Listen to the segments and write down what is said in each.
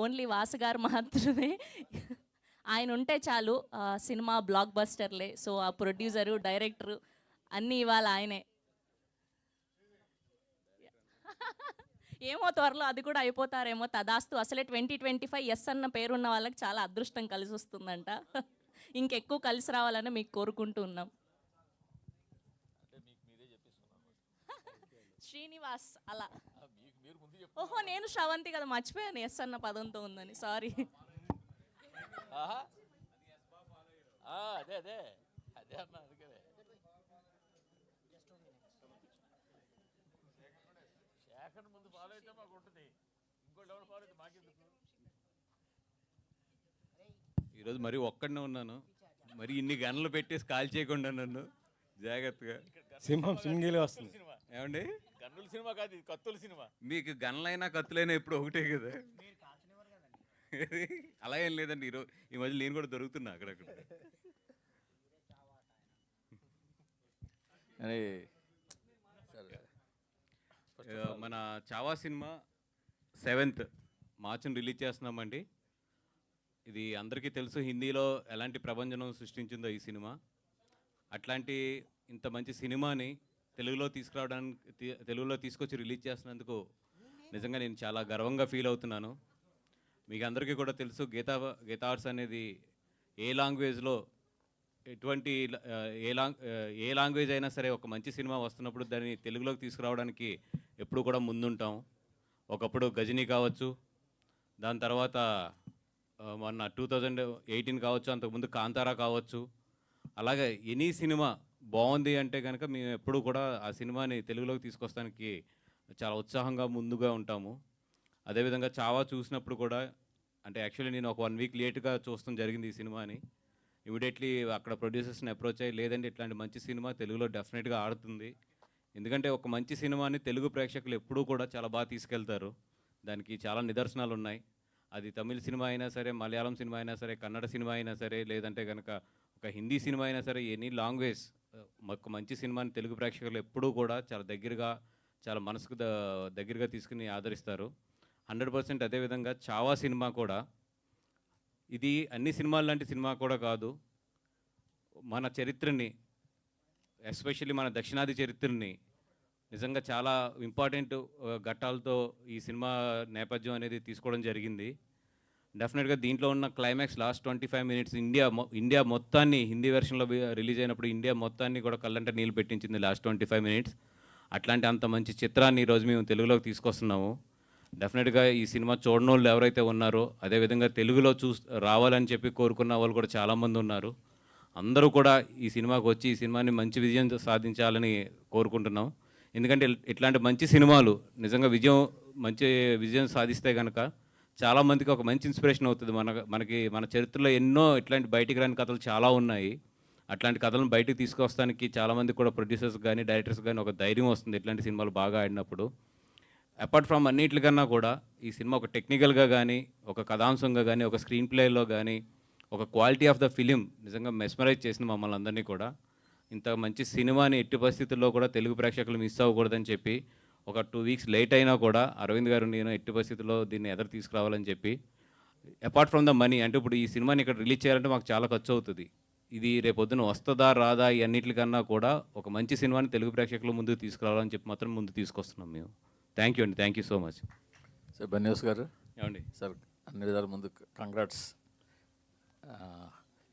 Only Vasu గారు మాత్రమే. ఆయన ఉంటే చాలు సినిమా బ్లాక్ బస్టర్లే. సో ఆ ప్రొడ్యూసరు, డైరెక్టరు అన్నీ ఇవాళ ఆయనే. ఏమో త్వరలో అది కూడా అయిపోతారేమో, తదాస్తు. అసలే 2025 ఎస్ అన్న పేరున్న వాళ్ళకి చాలా అదృష్టం కలిసి వస్తుందంట. ఇంకెక్కువ కలిసి రావాలని మీకు కోరుకుంటూ ఉన్నాం. శ్రీనివాస్ అలా. ఓహో, నేను శ్రవంతి కదా, మర్చిపోయాను ఎస్ అన్న పదంతో ఉందని, సారీ. అదే అదే అదే అన్నా అందుకే శేఖర్ ముందు ఫాలో అయితే మాకు ఉంటుంది, ఇంకోటి ఎవరు ఫాలో అయితే మాకెందుకు. ఈరోజు మరీ ఒక్కడనే ఉన్నాను, మరి ఇన్ని గన్నులు పెట్టేసి కాల్ చేయకుండా నన్ను జాగ్రత్తగా. సింహం సింగిలే వస్తుంది. ఏమండి, గన్నుల సినిమా కాదు ఇది, కత్తుల సినిమా. మీకు గన్నులైనా కత్తులైనా ఎప్పుడు ఒకటే కదా. అలా ఏం లేదండి, ఈ మధ్య నేను కూడా దొరుకుతున్నా అక్కడక్కడ. మన చావా సినిమా 7th మార్చిని రిలీజ్ చేస్తున్నామండి. ఇది అందరికీ తెలుసు, హిందీలో ఎలాంటి ప్రభంజనం సృష్టించిందో ఈ సినిమా. అట్లాంటి ఇంత మంచి సినిమాని తెలుగులో తీసుకొచ్చి రిలీజ్ చేస్తున్నందుకు నిజంగా నేను చాలా గర్వంగా ఫీల్ అవుతున్నాను. మీకు అందరికీ కూడా తెలుసు, గీతా ఆర్ట్స్ అనేది ఏ లాంగ్వేజ్లో ఎటువంటి ఏ లాంగ్వేజ్ అయినా సరే ఒక మంచి సినిమా వస్తున్నప్పుడు దాన్ని తెలుగులోకి తీసుకురావడానికి ఎప్పుడు కూడా ముందుంటాం. ఒకప్పుడు గజనీ కావచ్చు, దాని తర్వాత మొన్న 2018 కావచ్చు, అంతకుముందు కాంతారా కావచ్చు. అలాగే ఎనీ సినిమా బాగుంది అంటే కనుక మేము ఎప్పుడు కూడా ఆ సినిమాని తెలుగులోకి తీసుకొస్తానికి చాలా ఉత్సాహంగా ముందుగా ఉంటాము. అదేవిధంగా చావా చూసినప్పుడు కూడా, అంటే యాక్చువల్లీ నేను ఒక 1 వీక్ లేట్గా చూస్తాం జరిగింది ఈ సినిమాని. ఇమీడియట్లీ అక్కడ ప్రొడ్యూసర్స్ని అప్రోచ్ అయ్యి, లేదంటే ఇట్లాంటి మంచి సినిమా తెలుగులో డెఫినెట్గా ఆడుతుంది. ఎందుకంటే ఒక మంచి సినిమాని తెలుగు ప్రేక్షకులు ఎప్పుడూ కూడా చాలా బాగా తీసుకెళ్తారు. దానికి చాలా నిదర్శనాలు ఉన్నాయి. అది తమిళ సినిమా అయినా సరే, మలయాళం సినిమా అయినా సరే, కన్నడ సినిమా అయినా సరే, లేదంటే కనుక ఒక హిందీ సినిమా అయినా సరే, ఎనీ లాంగ్వేజ్ ఒక మంచి సినిమాని తెలుగు ప్రేక్షకులు ఎప్పుడూ కూడా చాలా దగ్గరగా, చాలా మనసుకు దగ్గరగా తీసుకుని ఆదరిస్తారు 100%. అదేవిధంగా చావా సినిమా కూడా, ఇది అన్ని సినిమాల లాంటి సినిమా కూడా కాదు. మన చరిత్రని, ఎస్పెషల్లీ మన దక్షిణాది చరిత్రని నిజంగా చాలా ఇంపార్టెంట్ ఘట్టాలతో ఈ సినిమా నేపథ్యం అనేది తీసుకోవడం జరిగింది. డెఫినెట్గా దీంట్లో ఉన్న క్లైమాక్స్ లాస్ట్ 25 minutes ఇండియా మొత్తాన్ని, హిందీ వెర్షన్లో రిలీజ్ అయినప్పుడు ఇండియా మొత్తాన్ని కూడా కళ్ళంట నీళ్ళు పెట్టించింది లాస్ట్ 25 minutes. అట్లాంటి అంత మంచి చిత్రాన్ని ఈరోజు మేము తెలుగులోకి తీసుకొస్తున్నాము. డెఫినెట్గా ఈ సినిమా చూడని వాళ్ళు ఎవరైతే ఉన్నారో, అదేవిధంగా తెలుగులో రావాలని చెప్పి కోరుకున్న వాళ్ళు కూడా చాలామంది ఉన్నారు. అందరూ కూడా ఈ సినిమాకి వచ్చి ఈ సినిమాని మంచి విజయం సాధించాలని కోరుకుంటున్నాం. ఎందుకంటే ఇట్లాంటి మంచి సినిమాలు నిజంగా మంచి విజయం సాధిస్తే కనుక చాలామందికి ఒక మంచి ఇన్స్పిరేషన్ అవుతుంది. మన చరిత్రలో ఎన్నో ఇట్లాంటి బయటికి రాని కథలు చాలా ఉన్నాయి. అట్లాంటి కథలను బయటికి తీసుకొస్తానికి చాలామంది కూడా ప్రొడ్యూసర్స్ కానీ, డైరెక్టర్స్ కానీ ఒక ధైర్యం వస్తుంది ఇట్లాంటి సినిమాలు బాగా ఆడినప్పుడు. అపార్ట్ ఫ్రమ్ అన్నిటికన్నా కూడా ఈ సినిమా ఒక టెక్నికల్గా కానీ, ఒక కథాంశంగా కానీ, ఒక స్క్రీన్ ప్లేలో కానీ, ఒక క్వాలిటీ ఆఫ్ ద ఫిలిం నిజంగా మెస్మరైజ్ చేసింది మమ్మల్ని అందరినీ కూడా. ఇంత మంచి సినిమాని ఎట్టి పరిస్థితుల్లో కూడా తెలుగు ప్రేక్షకులు మిస్ అవ్వకూడదని చెప్పి ఒక 2 weeks లేట్ అయినా కూడా అరవింద్ గారు నేను ఎట్టి పరిస్థితుల్లో దీన్ని ఎదురు తీసుకురావాలని చెప్పి, అపార్ట్ ఫ్రమ్ ద మనీ, అంటే ఇప్పుడు ఈ సినిమాని ఇక్కడ రిలీజ్ చేయాలంటే మాకు చాలా ఖర్చు అవుతుంది. ఇది రేపొద్దున వస్తుందా రాదా ఈ అన్నిటికన్నా కూడా ఒక మంచి సినిమాని తెలుగు ప్రేక్షకుల ముందుకు తీసుకురావాలని చెప్పి మాత్రం ముందు తీసుకొస్తున్నాం మేము. థ్యాంక్ యూ అండి, thank you so much. Sir బన్యూస్ గారు ఏమండి సార్, అన్ని విధాల ముందు కంగ్రాట్స్.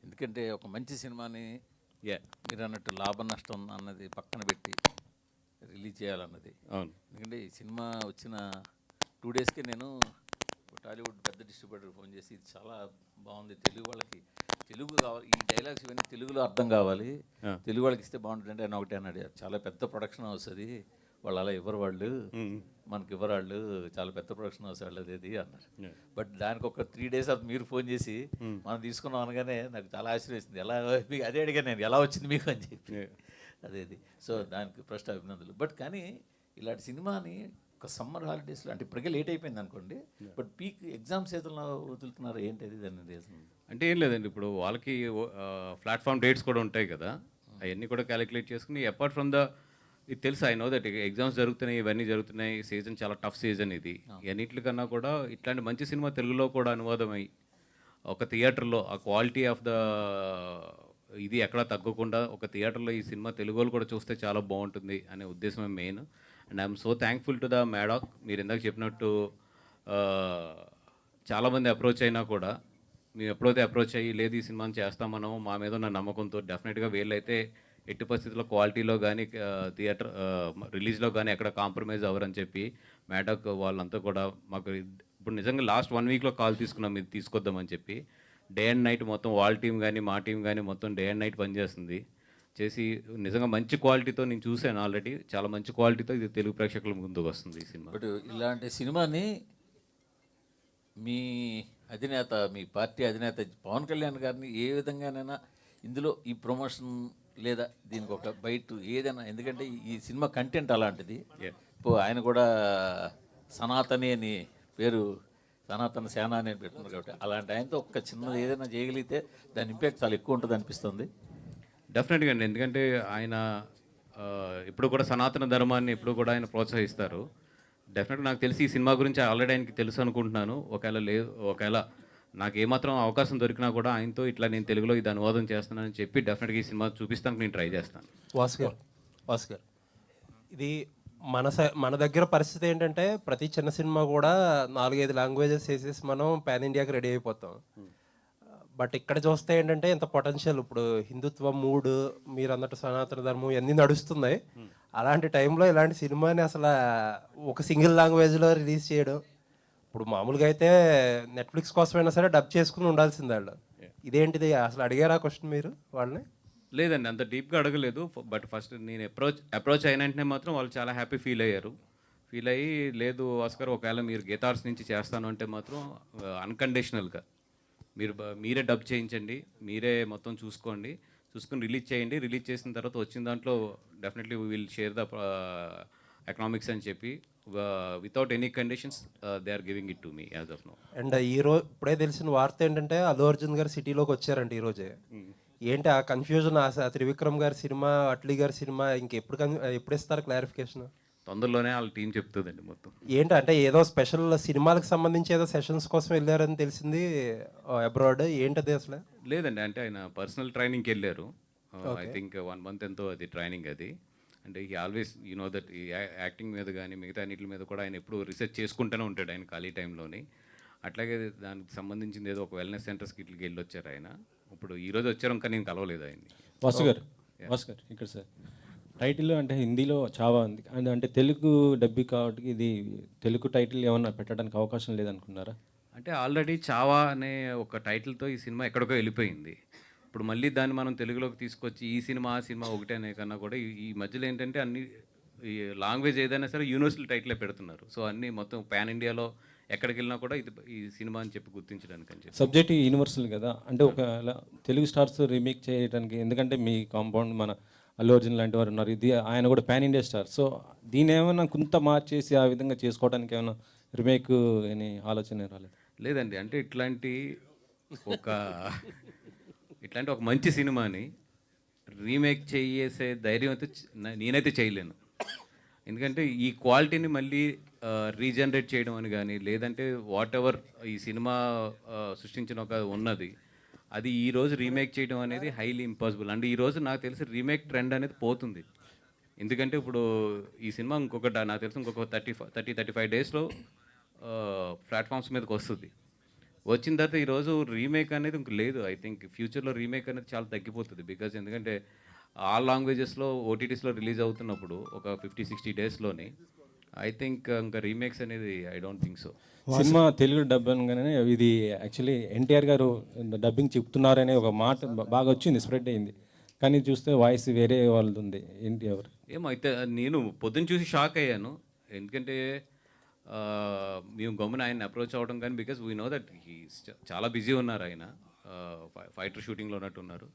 ఎందుకంటే ఒక మంచి సినిమాని మీరు అన్నట్టు లాభ నష్టం అన్నది పక్కన పెట్టి రిలీజ్ చేయాలన్నది. అవును. ఎందుకంటే ఈ సినిమా వచ్చిన 2 daysకే నేను టాలీవుడ్ పెద్ద డిస్ట్రిబ్యూటర్ ఫోన్ చేసి, ఇది చాలా బాగుంది, తెలుగు వాళ్ళకి తెలుగు కావాలి, ఈ డైలాగ్స్ ఇవన్నీ తెలుగులో అర్థం కావాలి, తెలుగు వాళ్ళకి ఇస్తే బాగుంటుంది అంటే ఆయన ఒకటే అన్నాడు, చాలా పెద్ద ప్రొడక్షన్ వస్తుంది, వాళ్ళు అలా ఇవ్వరు, వాళ్ళు మనకి ఇవ్వరు, వాళ్ళు చాలా పెద్ద ప్రొడక్షన్ హౌస్ వాళ్ళది అది అన్నారు. బట్ దానికి ఒక 3 days మీరు ఫోన్ చేసి మనం తీసుకున్నాం అనగానే నాకు చాలా ఆశ్చర్యం వేసింది. ఎలా మీకు అదే అడిగాను నేను, ఎలా వచ్చింది మీకు అని చెప్పి. అదేది. సో దానికి ఫస్ట్ అభినందనలు. బట్ కానీ ఇలాంటి సినిమాని ఒక సమ్మర్ హాలిడేస్లో, అంటే ఇప్పటికే లేట్ అయిపోయింది అనుకోండి, బట్ పీక్ ఎగ్జామ్స్ చేతుల్లో వదులుతున్నారు, ఏంటి దాని రీజన్? అంటే ఏం లేదండి, ఇప్పుడు వాళ్ళకి ప్లాట్ఫామ్ డేట్స్ కూడా ఉంటాయి కదా, అవన్నీ కూడా క్యాలిక్యులేట్ చేసుకుని అపార్ట్ ఫ్రమ్ ద ఇది తెలుసు, ఐ నో దట్ ఎగ్జామ్స్ జరుగుతున్నాయి, ఇవన్నీ జరుగుతున్నాయి, సీజన్ చాలా టఫ్ సీజన్ ఇది. అన్నిటికన్నా కూడా ఇట్లాంటి మంచి సినిమా తెలుగులో కూడా అనువాదమై ఒక థియేటర్లో ఆ క్వాలిటీ ఆఫ్ ద ఇది ఎక్కడా తగ్గకుండా ఒక థియేటర్లో ఈ సినిమా తెలుగు వాళ్ళు కూడా చూస్తే చాలా బాగుంటుంది అనే ఉద్దేశమే main. And I'm so thankful to the Maddock. మీరు ఇందాక చెప్పినట్టు చాలామంది అప్రోచ్ అయినా కూడా మేము ఎప్పుడైతే అప్రోచ్ అయ్యి లేదు ఈ సినిమాని చేస్తామనో మా మీద ఉన్న నమ్మకంతో డెఫినెట్గా వీళ్ళైతే ఎట్టి పరిస్థితుల్లో క్వాలిటీలో కానీ థియేటర్ రిలీజ్లో కానీ ఎక్కడ కాంప్రమైజ్ అవ్వరని చెప్పి మ్యాడాక్ వాళ్ళంతా కూడా మాకు ఇప్పుడు నిజంగా లాస్ట్ 1 వీక్లో కాల్ తీసుకున్నాం ఇది తీసుకొద్దామని చెప్పి. డే అండ్ నైట్ మొత్తం వాళ్ళ టీం కానీ మా టీం కానీ మొత్తం డే అండ్ నైట్ పనిచేస్తుంది చేసి నిజంగా మంచి క్వాలిటీతో నేను చూశాను ఆల్రెడీ. చాలా మంచి క్వాలిటీతో ఇది తెలుగు ప్రేక్షకుల ముందుకు వస్తుంది ఈ సినిమా. బట్ ఇలాంటి సినిమాని మీ అధినేత, మీ పార్టీ అధినేత పవన్ కళ్యాణ్ గారిని ఏ విధంగానైనా ఇందులో ఈ ప్రమోషన్ లేదా దీనికి ఒక బయట ఏదైనా, ఎందుకంటే ఈ సినిమా కంటెంట్ అలాంటిది. ఇప్పుడు ఆయన కూడా సనాతని అని పేరు, సనాతన సేన అని పెట్టుకున్నారు కాబట్టి అలాంటి ఆయనతో ఒక చిన్నది ఏదైనా చేయగలిగితే దాని ఇంపాక్ట్ చాలా ఎక్కువ ఉంటుంది అనిపిస్తుంది. డెఫినెట్గా అండి, ఎందుకంటే ఆయన ఇప్పుడు కూడా సనాతన ధర్మాన్ని ఎప్పుడు కూడా ఆయన ప్రోత్సహిస్తారు. డెఫినెట్గా నాకు తెలిసి ఈ సినిమా గురించి ఆల్రెడీ ఆయనకి తెలుసు అనుకుంటున్నాను. ఒకవేళ నాకు ఏమాత్రం అవకాశం దొరికినా కూడా ఆయనతో ఇట్లా నేను తెలుగులో ఇది అనువాదం చేస్తున్నానని చెప్పి డెఫినెట్గా ఈ సినిమా చూపిస్తానికి నేను ట్రై చేస్తాను. వాసు గారు ఇది మన దగ్గర పరిస్థితి ఏంటంటే ప్రతి చిన్న సినిమా కూడా 4-5 లాంగ్వేజెస్ వేసేసి మనం పాన్ ఇండియాకి రెడీ అయిపోతాం. బట్ ఇక్కడ చూస్తే ఏంటంటే ఇంత పొటెన్షియల్, ఇప్పుడు హిందుత్వ మూడ్ మీరు అన్నట్టు సనాతన ధర్మం ఇవన్నీ నడుస్తున్నాయి. అలాంటి టైంలో ఇలాంటి సినిమాని అసలు ఒక సింగిల్ లాంగ్వేజ్లో రిలీజ్ చేయడం, ఇప్పుడు మామూలుగా అయితే నెట్ఫ్లిక్స్ కోసమైనా సరే డబ్ చేసుకుని ఉండాల్సింది వాళ్ళు. ఇదేంటిది అసలు అడిగారా క్వశ్చన్ మీరు వాళ్ళని? లేదండి, అంత డీప్గా అడగలేదు. బట్ ఫస్ట్ నేను అప్రోచ్ అయిన వెంటనే మాత్రం వాళ్ళు చాలా హ్యాపీ ఫీల్ అయ్యారు. ఫీల్ అయ్యి లేదు ఆస్కర్ ఒకవేళ మీరు గీతార్స్ నుంచి చేస్తాను అంటే మాత్రం అన్కండిషనల్గా మీరే డబ్ చేయించండి, మీరే మొత్తం చూసుకుని రిలీజ్ చేయండి. రిలీజ్ చేసిన తర్వాత వచ్చిన దాంట్లో definitely we will share the economics అని చెప్పి without any conditions they are giving it to me as of now. And ఈరోజు ఇప్పుడే తెలిసిన వార్త ఏంటంటే అల్లు అర్జున్ గారు సిటీలోకి వచ్చారంట ఈరోజే. ఏంటి ఆ కన్ఫ్యూజన్? ఆ త్రివిక్రమ్ గారి సినిమా, అట్లీ గారి సినిమా ఎప్పుడు ఇస్తారు క్లారిఫికేషన్? తొందరలోనే వాళ్ళ టీం చెప్తుందండి మొత్తం. ఏంటి అంటే ఏదో స్పెషల్ సినిమాలకు సంబంధించి ఏదో సెషన్స్ కోసం వెళ్ళారని తెలిసింది అబ్రాడ్. ఏంటది అసలు? లేదండి, అంటే ఆయన పర్సనల్ ట్రైనింగ్కి వెళ్ళారు. ఐ థింక్ 1 month ఎంతో అది ట్రైనింగ్ అది. అంటే ఈ ఆల్వేస్ నో దట్ ఈ యాక్టింగ్ మీద కానీ మిగతా అన్నిటి మీద కూడా ఆయన ఎప్పుడు రీసెర్చ్ చేసుకుంటూనే ఉంటాడు ఆయన ఖాళీ టైంలోని. అట్లాగే దానికి సంబంధించింది ఏదో ఒక వెల్నెస్ సెంటర్స్కి ఇట్లకి వెళ్ళి వచ్చారు ఆయన. ఇప్పుడు ఈరోజు వచ్చారు, ఇంకా నేను కలవలేదు ఆయన్ని. వాసు గారు ఇక్కడ సార్ టైటిల్ అంటే హిందీలో చావా ఉంది, అంటే తెలుగు డబ్బి కాబట్టి ఇది తెలుగు టైటిల్ ఏమన్నా పెట్టడానికి అవకాశం లేదనుకున్నారా? అంటే ఆల్రెడీ చావా అనే ఒక టైటిల్తో ఈ సినిమా ఎక్కడికో వెళ్ళిపోయింది. ఇప్పుడు మళ్ళీ దాన్ని మనం తెలుగులోకి తీసుకొచ్చి ఈ సినిమా ఆ సినిమా ఒకటే అనే కన్నా కూడా ఈ మధ్యలో ఏంటంటే అన్ని ఈ లాంగ్వేజ్ ఏదైనా సరే యూనివర్సల్ టైటిలే పెడుతున్నారు. సో అన్నీ మొత్తం పాన్ ఇండియాలో ఎక్కడికి వెళ్ళినా కూడా ఇది ఈ సినిమా అని చెప్పి గుర్తించడానికి అని చెప్పి. సబ్జెక్ట్ యూనివర్సల్ కదా, అంటే ఒకవేళ తెలుగు స్టార్స్ రీమేక్ చేయడానికి, ఎందుకంటే మీ కాంపౌండ్ మన అల్లు అర్జున్ లాంటి వారు ఉన్నారు, ఇది ఆయన కూడా పాన్ ఇండియా స్టార్. సో దీని ఏమైనా కొంత మార్చేసి ఆ విధంగా చేసుకోవడానికి ఏమైనా రీమేక్ అని ఆలోచన రాలేదు? లేదండి, అంటే ఇట్లాంటి ఒక మంచి సినిమాని రీమేక్ చేసే ధైర్యం అయితే నేనైతే చేయలేను. ఎందుకంటే ఈ క్వాలిటీని మళ్ళీ రీజనరేట్ చేయడం అని కానీ లేదంటే వాట్ ఎవర్ ఈ సినిమా సృష్టించిన ఒక ఉన్నది అది ఈరోజు రీమేక్ చేయడం అనేది హైలీ ఇంపాసిబుల్. అంటే ఈరోజు నాకు తెలిసి రీమేక్ ట్రెండ్ అనేది పోతుంది. ఎందుకంటే ఇప్పుడు ఈ సినిమా నాకు తెలిసి ఇంకొక 30-35 డేస్లో ప్లాట్ఫామ్స్ మీదకి వస్తుంది. వచ్చిన తర్వాత ఈరోజు రీమేక్ అనేది ఇంక లేదు. ఐ థింక్ ఫ్యూచర్లో రీమేక్ అనేది చాలా తగ్గిపోతుంది. బికాజ్ ఎందుకంటే ఆల్ లాంగ్వేజెస్లో ఓటీటీస్లో రిలీజ్ అవుతున్నప్పుడు ఒక 50-60 డేస్లోని ఐ థింక్ ఇంకా రీమేక్స్ అనేది I don't think so. Cinema Telugu dub అనగానే ఇది యాక్చువల్లీ ఎన్టీఆర్ గారు డబ్బింగ్ చెప్తున్నారనే ఒక మాట బాగా వచ్చింది, స్ప్రెడ్ అయింది. కానీ చూస్తే వాయిస్ వేరే వాళ్ళది ఉంది. ఏంటి ఎవరు? ఏమో అయితే నేను పొద్దున్న చూసి షాక్ అయ్యాను. ఎందుకంటే మేము గమ్మున ఆయన అప్రోచ్ అవ్వడం కానీ బికాజ్ వీ నో దట్ చాలా బిజీ ఉన్నారు ఆయన, ఫైటర్ షూటింగ్లో ఉన్నట్టు ఉన్నారు.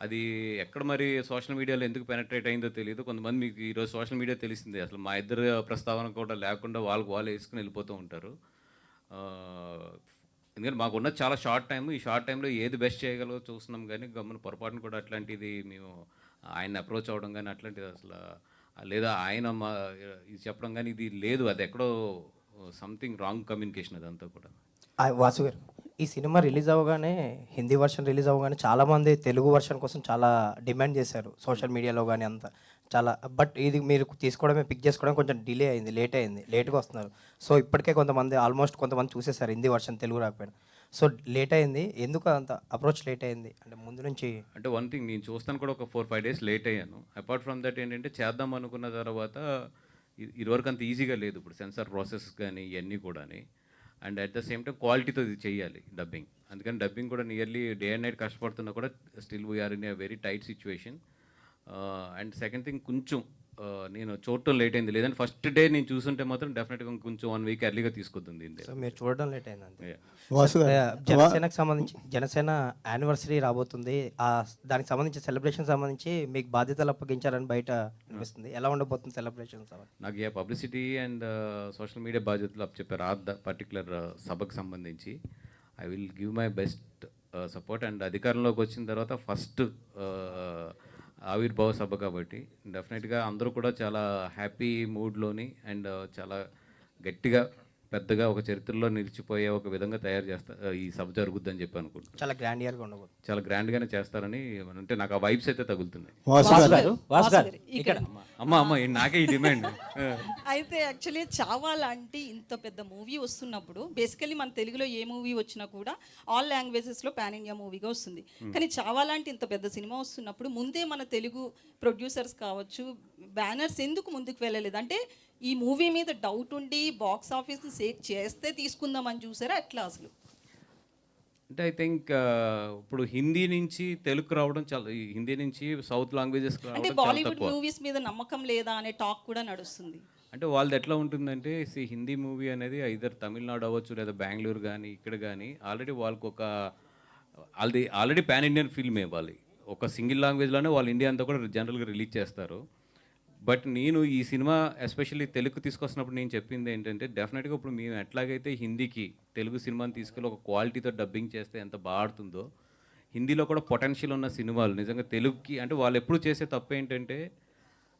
అది ఎక్కడ మరి సోషల్ మీడియాలో ఎందుకు పెనట్రేట్ అయిందో తెలియదు. కొంతమంది మీకు ఈరోజు సోషల్ మీడియా తెలిసిందే, అసలు మా ఇద్దరు ప్రస్తావన కూడా లేకుండా వాళ్ళు వేసుకుని వెళ్ళిపోతూ ఉంటారు. ఎందుకంటే మాకున్న చాలా షార్ట్ టైం, ఈ షార్ట్ టైంలో ఏది బెస్ట్ చేయగలదో చూస్తున్నాం. కానీ గమ్మున పొరపాటును కూడా అట్లాంటిది మేము ఆయన్ని అప్రోచ్ అవ్వడం కానీ అట్లాంటిది అసలు లేదా ఆయన ఇది చెప్పడం కానీ ఇది లేదు, అది ఎక్కడో సంథింగ్ రాంగ్ కమ్యూనికేషన్ అదంతా కూడా. వాసు గారు, ఈ సినిమా రిలీజ్ అవ్వగానే, హిందీ వర్షన్ రిలీజ్ అవ్వగానే చాలామంది తెలుగు వర్షన్ కోసం చాలా డిమాండ్ చేశారు సోషల్ మీడియాలో కానీ అంతా చాలా. బట్ ఇది మీరు తీసుకోవడమే, పిక్ చేసుకోవడం కొంచెం డిలే అయింది, లేట్గా వస్తున్నారు. సో ఇప్పటికే కొంతమంది చూసేశారు హిందీ వర్షన్, తెలుగు రాకపోయినా. సో లేట్ అయింది, ఎందుకు అంత అప్రోచ్ లేట్ అయింది అంటే ముందు నుంచి? అంటే వన్ థింగ్, నేను చూస్తాను కూడా ఒక 4-5 డేస్ లేట్ అయ్యాను. అపార్ట్ ఫ్రమ్ దట్ ఏంటంటే చేద్దాం అనుకున్న తర్వాత ఇదివరకు అంత ఈజీగా లేదు ఇప్పుడు సెన్సార్ ప్రాసెస్ కానీ ఇవన్నీ కూడా. And at the same time క్వాలిటీతో ఇది చేయాలి డబ్బింగ్. అందుకని డబ్బింగ్ కూడా నియర్లీ డే అండ్ నైట్ కష్టపడుతున్నా కూడా still we are in a very tight situation. And second thing, కొంచెం నేను చూడటం లేట్ అయింది. లేదంటే ఫస్ట్ డే నేను చూసుంటే మాత్రం డెఫినెట్గా కొంచెం 1 వీక్ ఎర్లీగా తీసుకొద్ది. సో మీరు చూడడం లేట్ అయింది. వాసు గారు, జనసేనకు సంబంధించి, జనసేన యానివర్సరీ రాబోతుంది, దానికి సంబంధించి సెలబ్రేషన్ సంబంధించి మీకు బాధ్యతలు అప్పగించారని బయట అనిపిస్తుంది. ఎలా ఉండబోతుంది సెలబ్రేషన్స్? నాకు ఏ పబ్లిసిటీ అండ్ సోషల్ మీడియా బాధ్యతలు చెప్పారు ఆ పర్టికులర్ సభకు సంబంధించి. I will give my best support. And అధికారంలోకి వచ్చిన తర్వాత ఫస్ట్ ఆవిర్భావ సభ కాబట్టి డెఫినెట్గా అందరూ కూడా చాలా హ్యాపీ మూడ్లోని అండ్ చాలా గట్టిగా పెద్దగా ఒక చరిత్రలో నిలిచిపోయే ఒక విధంగా తయారు ఈ సభ జరుగుద్దని చెప్పి అనుకుంటున్నాను. చాలా గ్రాండియర్గా ఉండబోతుంది, చాలా గ్రాండ్గానే చేస్తారని అంటే నాకు ఆ వైబ్స్ అయితే తగులుతున్నాయి. ఇక్కడ అమ్మ నాకే ఈ డిమాండ్. అయితే యాక్చువల్లీ చావా లాంటి ఇంత పెద్ద మూవీ వస్తున్నప్పుడు, బేసికలీ మన తెలుగులో ఏ మూవీ వచ్చినా కూడా ఆల్ లాంగ్వేజెస్లో పాన్ ఇండియా మూవీగా వస్తుంది. కానీ చావా లాంటి ఇంత పెద్ద సినిమా వస్తున్నప్పుడు ముందే మన తెలుగు ప్రొడ్యూసర్స్ కావచ్చు, బ్యానర్స్ ఎందుకు ముందుకు వెళ్ళలేదు? అంటే ఈ మూవీ మీద డౌట్ ఉండి బాక్స్ ఆఫీస్ని సేవ్ చేస్తే తీసుకుందామని చూసారా ఎట్లా అసలు? అంటే ఐ థింక్ ఇప్పుడు హిందీ నుంచి తెలుగు రావడం చాలా, హిందీ నుంచి సౌత్ లాంగ్వేజెస్ అంటే రావడం చాలా బాలీవుడ్ తక్కువ. మూవీస్ మీద నమ్మకం లేదా అనే టాక్ కూడా నడుస్తుంది. అంటే వాళ్ళది ఎట్లా ఉంటుందంటే హిందీ మూవీ అనేది ఐదర్ తమిళనాడు అవ్వచ్చు లేదా బెంగళూరు కానీ ఇక్కడ కానీ ఆల్రెడీ వాళ్ళకి ఒక ఆల్రెడీ పాన్ ఇండియన్ ఫిల్మ్ ఇవ్వాలి. ఒక సింగిల్ లాంగ్వేజ్లోనే వాళ్ళు ఇండియా అంతా కూడా జనరల్గా రిలీజ్ చేస్తారు. బట్ నేను ఈ సినిమా ఎస్పెషల్లీ తెలుగు తీసుకొస్తున్నప్పుడు నేను చెప్పింది ఏంటంటే డెఫినెట్గా ఇప్పుడు మేము ఎట్లాగైతే హిందీకి తెలుగు సినిమాని తీసుకెళ్ళి ఒక క్వాలిటీతో డబ్బింగ్ చేస్తే ఎంత బాగుంటుందో, హిందీలో కూడా పొటెన్షియల్ ఉన్న సినిమాలు నిజంగా తెలుగుకి, అంటే వాళ్ళు ఎప్పుడు చేసే తప్పు ఏంటంటే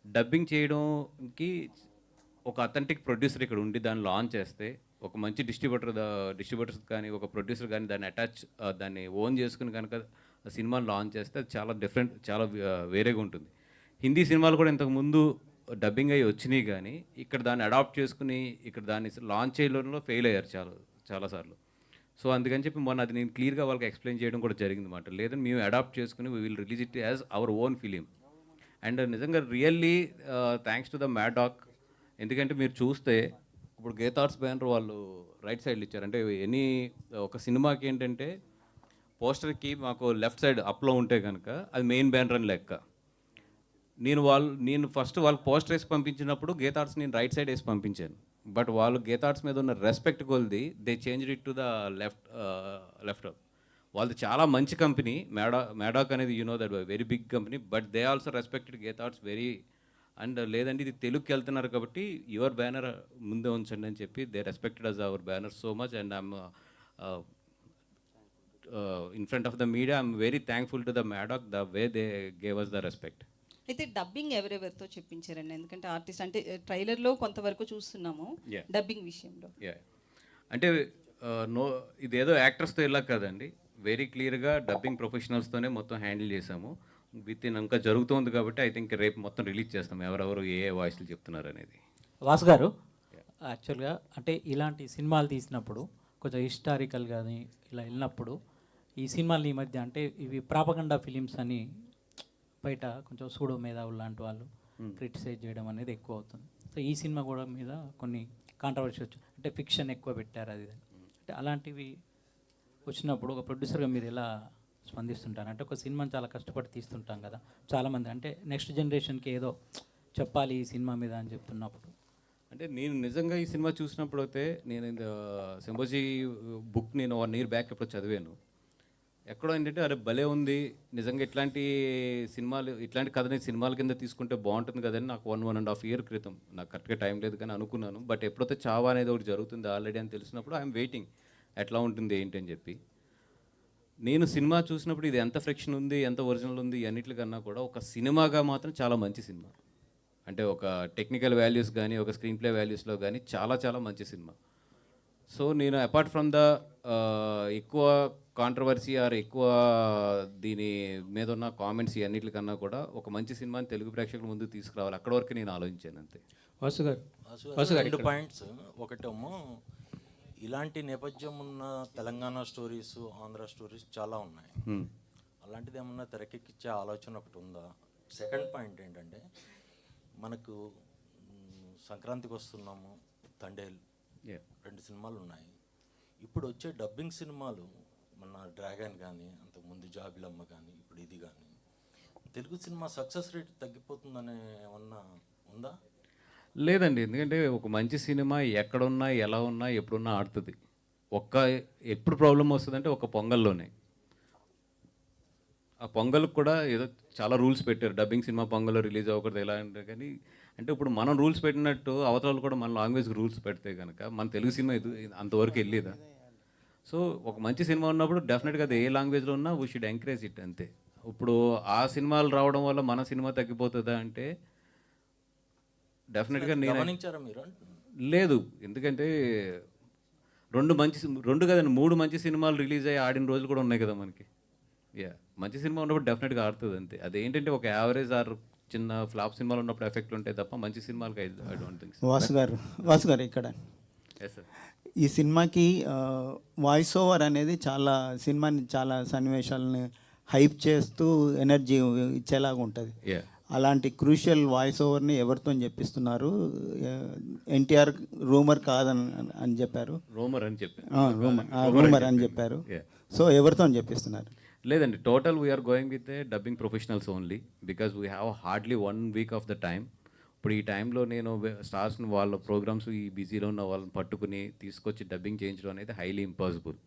డబ్బింగ్ చేయడంకి ఒక అథెంటిక్ ప్రొడ్యూసర్ ఇక్కడ ఉండి దాన్ని లాంచ్ చేస్తే, ఒక మంచి డిస్ట్రిబ్యూటర్స్ కానీ ఒక ప్రొడ్యూసర్ కానీ దాన్ని ఓన్ చేసుకుని కనుక సినిమాని లాంచ్ చేస్తే అది చాలా డిఫరెంట్, చాలా వేరేగా ఉంటుంది. హిందీ సినిమాలు కూడా ఇంతకుముందు డబ్బింగ్ అయ్యి వచ్చినాయి కానీ ఇక్కడ దాన్ని అడాప్ట్ చేసుకుని ఇక్కడ దాన్ని లాంచ్ చేయడంలో ఫెయిల్ అయ్యారు చాలాసార్లు. సో అందుకని చెప్పి మొన్న అది నేను క్లియర్గా వాళ్ళకి ఎక్స్ప్లెయిన్ చేయడం కూడా జరిగింది అన్నమాట. లేదని మేము అడాప్ట్ చేసుకుని we will release it as our own film. And నిజంగా really thanks to the Maddock. ఎందుకంటే మీరు చూస్తే ఇప్పుడు గీతా ఆర్ట్స్ బ్యానర్ వాళ్ళు రైట్ సైడ్లో ఇచ్చారు. అంటే ఒక సినిమాకి ఏంటంటే పోస్టర్కి మాకు లెఫ్ట్ సైడ్ అప్లో ఉంటే కనుక అది మెయిన్ బ్యానర్ అని లెక్క. నేను ఫస్ట్ వాళ్ళకి పోస్టర్ వేసి పంపించినప్పుడు గీతా ఆర్ట్స్ నేను రైట్ సైడ్ వేసి పంపించాను. బట్ వాళ్ళు గీతా ఆర్ట్స్ మీద ఉన్న రెస్పెక్ట్ కొలిది they change it to the left. వాళ్ళది చాలా మంచి కంపెనీ మ్యాడాక్ అనేది, you know that very big company. But they also respected Geetha Arts very. And లేదంటే ఇది తెలుగుకి వెళ్తున్నారు కాబట్టి యువర్ బ్యానర్ ముందే ఉంచండి అని చెప్పి they respected us our banner so much. And I'm in front of the media I'm very thankful to the Maddock the way they gave us the respect. అయితే డబ్బింగ్ ఎవరెవరితో చెప్పించారండి? ఎందుకంటే ఆర్టిస్ట్ అంటే ట్రైలర్లో కొంతవరకు చూస్తున్నాము డబ్బింగ్ విషయంలో. అంటే ఇదేదో యాక్టర్స్తో ఇలా కాదండి, వెరీ క్లియర్గా డబ్బింగ్ ప్రొఫెషనల్స్తోనే మొత్తం హ్యాండిల్ చేసాము. ఇంకా జరుగుతుంది కాబట్టి ఐ థింక్ రేపు మొత్తం రిలీజ్ చేస్తాం ఎవరెవరు ఏ వాయిస్లు చెప్తున్నారు అనేది. వాసు గారు, యాక్చువల్గా అంటే ఇలాంటి సినిమాలు తీసినప్పుడు కొంచెం హిస్టారికల్ కానీ ఇలా వెళ్ళినప్పుడు ఈ సినిమాలు ఈ మధ్య అంటే ఇవి ప్రాపగండా ఫిలిమ్స్ అని బయట కొంచెం సూడో మేధావులు లాంటి వాళ్ళు క్రిటిసైజ్ చేయడం అనేది ఎక్కువ అవుతుంది. సో ఈ సినిమా కూడా మీద కొన్ని కాంట్రవర్సీ వచ్చు, అంటే ఫిక్షన్ ఎక్కువ పెట్టారు అది. అంటే అలాంటివి వచ్చినప్పుడు ఒక ప్రొడ్యూసర్గా మీరు ఎలా స్పందిస్తుంటారు? అంటే ఒక సినిమాని చాలా కష్టపడి తీస్తుంటాం కదా చాలామంది, అంటే నెక్స్ట్ జనరేషన్కి ఏదో చెప్పాలి ఈ సినిమా మీద అని చెప్తున్నప్పుడు. అంటే నేను నిజంగా ఈ సినిమా చూసినప్పుడు అయితే నేను సింబోజీ బుక్ నేను 1 year బ్యాక్ ఎప్పుడు చదివాను. ఎక్కడో ఏంటంటే అరే భలే ఉంది నిజంగా, ఇట్లాంటి కథని సినిమాల కింద తీసుకుంటే బాగుంటుంది కదని నాకు 1.5 year క్రితం, నాకు కరెక్ట్గా టైం లేదు కానీ అనుకున్నాను. బట్ ఎప్పుడైతే చావా అనేది ఒకటి జరుగుతుంది ఆల్రెడీ అని తెలిసినప్పుడు ఐఎమ్ వెయిటింగ్ ఎట్లా ఉంటుంది ఏంటి అని చెప్పి. నేను సినిమా చూసినప్పుడు ఇది ఎంత ఫ్రిక్షన్ ఉంది, ఎంత ఒరిజినల్ ఉంది, అన్నిటికన్నా కూడా ఒక సినిమాగా మాత్రం చాలా మంచి సినిమా. అంటే ఒక టెక్నికల్ వాల్యూస్ కానీ ఒక స్క్రీన్ ప్లే వాల్యూస్లో కానీ చాలా చాలా మంచి సినిమా. సో నేను అపార్ట్ ఫ్రమ్ ద ఎక్కువ కాంట్రవర్సీ ఆర్ ఎక్కువ దీని మీద ఉన్న కామెంట్స్ అన్నిటికన్నా కూడా ఒక మంచి సినిమాని తెలుగు ప్రేక్షకుల ముందుకు తీసుకురావాలి, అక్కడ వరకు నేను ఆలోచించాను అంతే. వాసు గారు రెండు పాయింట్స్. ఒకటేమో ఇలాంటి నేపథ్యం ఉన్న తెలంగాణ స్టోరీస్, ఆంధ్ర స్టోరీస్ చాలా ఉన్నాయి. అలాంటిది ఏమన్నా తెరకెక్కించే ఆలోచన ఒకటి ఉందా? సెకండ్ పాయింట్ ఏంటంటే మనకు సంక్రాంతికి వస్తున్నాము, తండేల్ 2 సినిమాలు ఉన్నాయి. ఇప్పుడు వచ్చే డబ్బింగ్ సినిమాలు మన డ్రాగన్ కానీ, అంతకుముందు జాబిలమ్మ కానీ, ఇప్పుడు ఇది కానీ, తెలుగు సినిమా సక్సెస్ రేట్ తగ్గిపోతుందనే ఏమన్నా ఉందా? లేదండి, ఎందుకంటే ఒక మంచి సినిమా ఎక్కడున్నా ఎలా ఉన్నా ఎప్పుడున్నా ఆడుతుంది. ఎప్పుడు ప్రాబ్లం వస్తుందంటే ఒక పొంగల్లోనే. ఆ పొంగల్కి కూడా ఏదో చాలా రూల్స్ పెట్టారు, డబ్బింగ్ సినిమా పొంగల్లో రిలీజ్ అవ్వకూడదు ఎలా అంటే. కానీ అంటే ఇప్పుడు మనం రూల్స్ పెట్టినట్టు అవతరాలు కూడా మన లాంగ్వేజ్కి రూల్స్ పెడితే కనుక మన తెలుగు సినిమా అంతవరకు వెళ్ళేదా? సో ఒక మంచి సినిమా ఉన్నప్పుడు డెఫినెట్గా అది ఏ లాంగ్వేజ్లో ఉన్నా వీ షుడ్ ఎంకరేజ్ ఇట్ అంతే. ఇప్పుడు ఆ సినిమాలు రావడం వల్ల మన సినిమా తగ్గిపోతుందా అంటే డెఫినెట్గా నేను గమనించారా మీరు? లేదు, ఎందుకంటే రెండు కదండి 3 మంచి సినిమాలు రిలీజ్ అయ్యి ఆడిన రోజులు కూడా ఉన్నాయి కదా మనకి. మంచి సినిమా ఉన్నప్పుడు డెఫినెట్గా ఆడుతుంది అంతే. అదేంటంటే ఒక యావరేజ్ ఆర్ చిన్న ఫ్లాప్ సినిమాలు ఉన్నప్పుడు ఎఫెక్ట్ ఉంటాయి తప్ప మంచి సినిమాలకి ఐ డోంట్ థింక్. వాసు గారు ఇక్కడ ఎస్ సార్, ఈ సినిమాకి వాయిస్ ఓవర్ అనేది సినిమాని చాలా సన్నివేశాలని హైప్ చేస్తూ ఎనర్జీ ఇచ్చేలాగా ఉంటుంది. అలాంటి క్రూషియల్ వాయిస్ ఓవర్ని ఎవరితో చెప్పిస్తున్నారు? ఎన్టీఆర్ రూమర్ కాదని చెప్పారు. రూమర్ అని చెప్పారు. రూమర్ అని చెప్పారు. సో ఎవరితో చెప్పిస్తున్నారు? లేదండి, total we are going with a dubbing professionals only because we have hardly 1 week of the time. ఇప్పుడు ఈ టైంలో నేను స్టార్స్ని వాళ్ళ ప్రోగ్రామ్స్ ఈ బిజీలో ఉన్న వాళ్ళని పట్టుకుని తీసుకొచ్చి డబ్బింగ్ చేయించడం అనేది హైలీ ఇంపాసిబుల్.